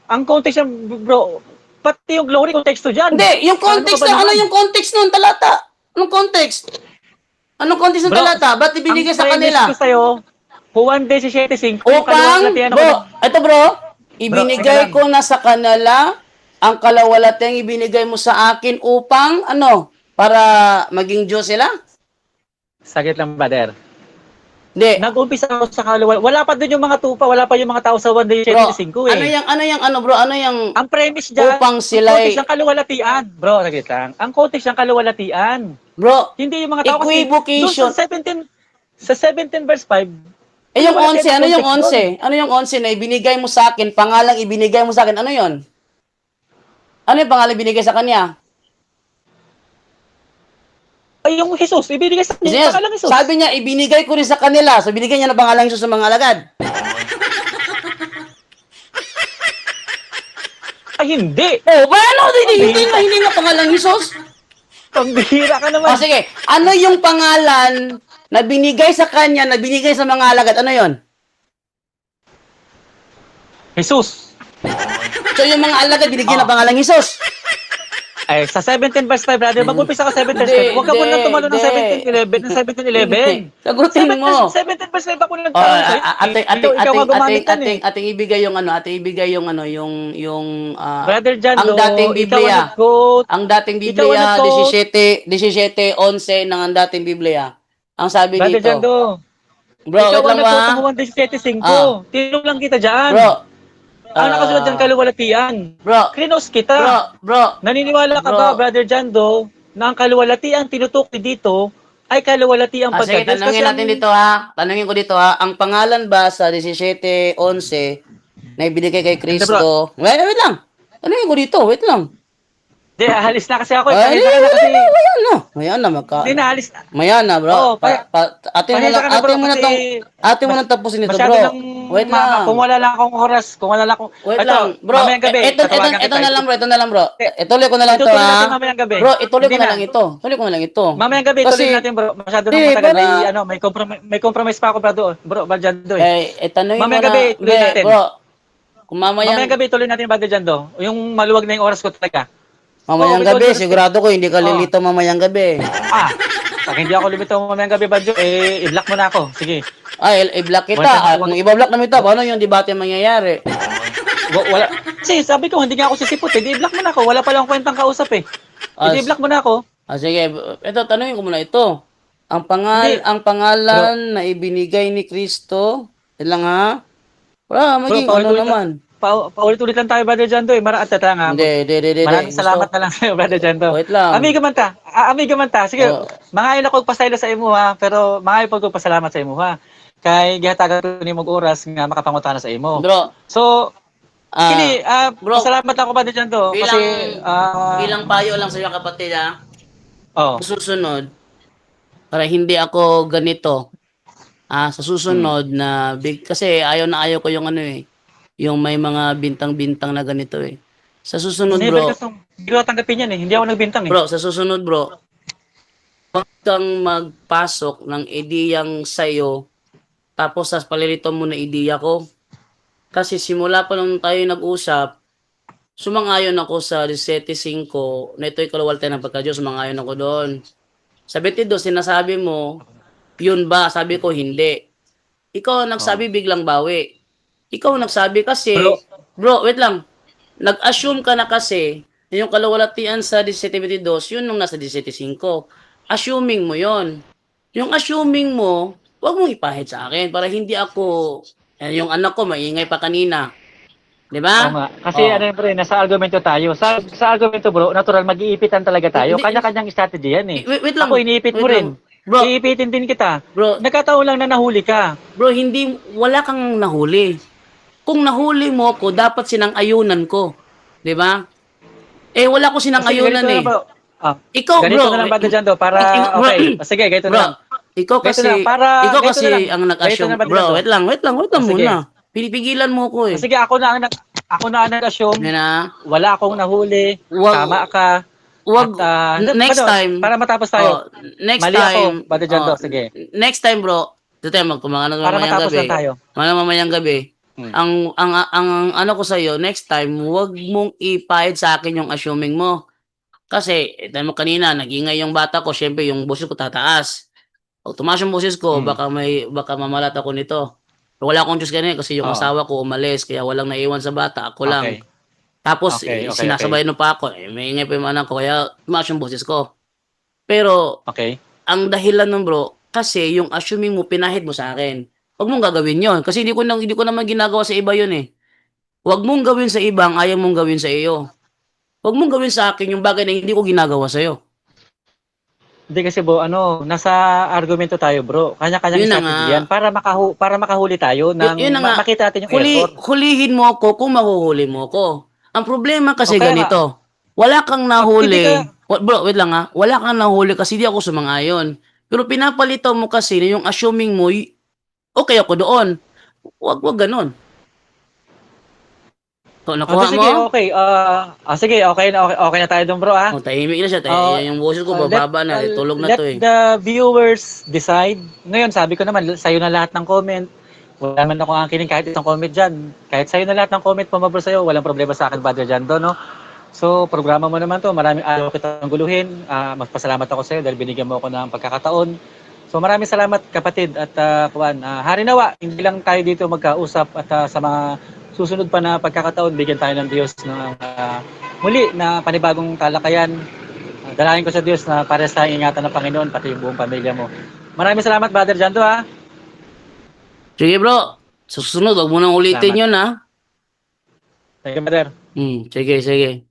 Ang context yan, bro, pati yung glory context to dyan. Hindi, yung context Paano ka ba na, ano naman? yung context nun, talata? Anong context? Anong context ng Bro, talata? Ba't ibinigay sa Ang kanila? premise ko sa'yo, Juan 17:5, Upang, bro, ibinigay Bro, ko na sa kanila ang kalawalatiang ibinigay mo sa akin upang, ano, para maging Diyos sila? Sagit lang, brother. Hindi. Nag-umpisa ako sa kaluwal. Wala pa doon yung mga tupa, wala pa yung mga tao sa 1 day Bro, 75 eh. ano yung Ang premise dyan, upang sila ang context ng kaluwalhatian. Bro, sagit lang. Ang context ng kaluwalhatian. bro, Hindi yung mga tao kasi equivocation. doon sa 17 verse 5, Yung 11, ano yung context 11? Ano yung 11 na ibinigay mo sa akin, pangalang ibinigay mo sa akin, ano yon? Ano yung pangalang ibinigay sa kanya? ay yung Jesus, ibinigay sa Yes. kanya, pangalang Jesus. Sabi niya, ibinigay ko rin sa kanila. So, binigay niya na pangalang Jesus sa mga alagad. Ay, hindi. Oh, paano? Hindi nga pangalang Jesus. Pambihira ka naman. Sige. Ano yung pangalan na binigay sa kanya, na binigay sa mga alagad? Ano yon? Jesus. So, yung mga alagad, binigyan na pangalang Jesus. Ay, sa 17 verse 5, brother, mag-umpisa ka 17 verse 5. Huwag ka muna tumalo ng 17-11. Sagutin mo. 17 verse 5 ako nagtanong sa'yo. Ikaw nga gumamit yan eh. Ating ibigay yung Brother Jan, ang dating Biblia. Quote. Ang dating Ikaw ang Biblia, nag-quote. 17:11 ng ang dating Biblia. Ang sabi Brother dito. Jando, Bro, ikaw wait ang lang ba? nag-quote ng 1.17.5. Tinulong lang kita dyan. Bro. Ang nakasunod dyan, kaluwalhatian. Bro. Krinos kita. Bro. Naniniwala ka ba, Brother Jando, na ang kaluwalhatian tinutukoy dito ay kaluwalhatian Sige, pagkakas? tanungin natin dito ha. Tanungin ko dito ha. Ang pangalan ba sa 17:11 na ibinigay kay Kristo? Wait lang. Tanungin ko dito. Wait lang. Di, ahalis na kasi ako. Ay, Pasensya ka na kasi. Mayan na. Hindi na, alis na. Mayan na, bro. Oo, Atin mo pasensya ka na, bro, kasi atin mo nang tapusin ito, Masyado bro. lang, Wait lang. Kung wala lang akong oras, Wait lang, bro. Mamayang gabi, Ito na lang, bro. Ituloy ko na lang to, Itutuloy natin ha. mamayang gabi. Bro, ituloy ko Hindi na lang ito. Tuloy ko na lang ito. Mamayang gabi, Kasi- tuloy natin, bro. Masyado Di, nang matagal. para- May compromise pa ako, bro. Bro, Baljando eh. Tanungin mo Mamayang na. gabi, tuloy Hindi, natin. bro. Kung Mamayang gabi tuloy natin Brother Jando. Yung maluwag na yung oras ko talaga. mamayang Oo, gabi, because sigurado ko hindi ka Oo. lilito mamayang gabi. Pag hindi ako lumitaw mamayang gabi Badjo, i-block mo na ako. Sige. Ay, i-block kita. Huwag ka na, At wag, kung i-block namin ito, paano yung debate mangyayari? wala. Kasi sabi ko, hindi nga ako sisipot. I-block mo na ako. Wala palang kwentang kausap eh. As, I-block mo na ako. sige, ito, tanungin ko muna ito. Hindi. Ang Bro, pangalan na ibinigay ni Kristo, yun lang ha? Wala, bro, maging ano naman. paulit-ulit lang tayo, Brother Jando. Marat at nga. Hindi. Maraming salamat na lang sa'yo, Brother Jando. Wait lang. Amigo man ta. Sige, Oh, mangayon ako pasaylo sa imo ha. Pero mangayon po ko pasalamat sa imo ha. Kay gihatagan ko ni mong oras nga makapangutana sa imo. bro, So, ah, kini, bro, pasalamat ako, Brother Jando. bilang, Kasi, bilang payo lang sa'yo kapatid ha, oh, sa susunod, para hindi ako ganito, sa hmm. susunod na, kasi ayaw na ayaw ko yung ano eh, yung may mga bintang-bintang na ganito eh. Sa susunod Never bro, kasi, hindi ko tanggapin yan eh. Hindi ako nagbintang eh. sa susunod bro, huwag kang magpasok ng ideyang sa'yo, tapos sa palilito mo na ideya ko. Kasi simula pa nung tayo nag-usap, sumangayon ako sa 17.5 na ito'y kaluwalhatian ng pagka-Diyos, sumangayon ako doon. Sa 22, sinasabi mo, yun ba? Sabi ko, hindi. Ikaw ang Oh. nagsabi, biglang bawi. Ikaw ang nagsabi Bro, kasi, bro, wait lang. Nag-assume ka na kasi na yung kaluwalhatian sa 17.22, yun nung nasa 17.5. Assuming mo yon. Yung assuming mo, wag mong ipahid sa akin para hindi ako, yung anak ko, maingay pa kanina. Di oo ba? nga. Kasi Oh. ano yun, pre, nasa argumento tayo. Sa argumento, bro, natural, mag-iipitan talaga tayo. Hindi, Kanya-kanyang strategy yan eh. wait lang. Ako, iniipit mo Wait lang. rin. Bro, Iipitin din kita. bro, Nagkataon lang na nahuli ka. bro, wala kang nahuli. Kung nahuli mo ko, dapat sinang-ayunan ko. 'Di ba? Eh, wala ko Sige, ganito sinang-ayunan na lang, eh. bro. Ikaw, Ganito bro, na lang, Brother Jando, para, bro, okay. Sige, ganito na bro, lang. Ganito na lang, ikaw ganito na lang. kasi ang Ganito na, nag-assume. Brother Bro, Jando. wait lang Sige. muna. Pinipigilan mo ko eh. Sige, ako na ang nag-assume. Yan na. Wala akong nahuli. Wag, Tama ka. wag, At, next time, para matapos tayo. oh, next Mali ako, time, Brother Jando, sige. next time bro, ito tayo magkumanga Para mamayang matapos lang gabi. tayo. Mamayang gabi. Hmm. Ang ano ko sa iyo, next time, wag mong ipahid sa akin yung assuming mo. Kasi, mo kanina, nag-ingay yung bata ko, syempre yung boses ko tataas. Pag tumaas yung boses ko, Hmm. baka mamalat ako nito. Pero wala akong Diyos kanina kasi yung Oo. asawa ko umalis, kaya walang naiwan sa bata, ako lang. Okay. Tapos, Okay. sinasabay pa ako, may ingay pa yung anak ko, kaya tumaas yung boses ko. Pero, Okay. ang dahilan nun bro, kasi yung assuming mo, pinahid mo sa akin. Huwag mong gagawin yon kasi hindi ko naman ginagawa sa iba yun eh. Huwag mong gawin sa iba ang ayaw mong gawin sa iyo. Huwag mong gawin sa akin yung bagay na hindi ko ginagawa sa iyo. Hindi kasi bro, nasa argumento tayo bro. Kanya-kanyang Yun na strategy nga. yan para makahuli tayo ng Yun na nga. makita natin yung effort. Hulihin mo ako kung mahuhuli mo ko. Ang problema kasi Okay, ganito. Wala kang hindi nahuli. ka, Bro, wait lang ha. Wala kang nahuli kasi di ako sumang-ayon. Pero pinapalito mo kasi na yung assuming mo, okay ako doon. Wag ganun. So, nakuha sige, mo? okay. Sige, okay na tayo doon bro ah. Tahimik na siya. Uh, Yung boses ko bababa na. Tulog na let to eh. the viewers decide. Ngayon, sabi ko naman, sa'yo na lahat ng comment. Wala man ako angkinin kahit isang comment dyan. Kahit sa'yo na lahat ng comment, pumabor sa'yo, walang problema sa akin, Brother Jando, no? So, programa mo naman to. Maraming ayaw kitang guluhin. Magpasalamat ako sa'yo dahil binigyan mo ako ng pagkakataon. So, maraming salamat, kapatid. At, hari nawa, hindi lang tayo dito magkausap at sa mga susunod pa na pagkakataon, bigyan tayo ng Diyos ng muli na panibagong talakayan. Dalangin ko sa Diyos na para sa ingatan ng Panginoon, pati yung buong pamilya mo. Maraming salamat, Brother Jando, ha? Sige bro. Sa susunod, wag mo nang ulitin Salamat. yun ha. Thank you, Brother. Sige.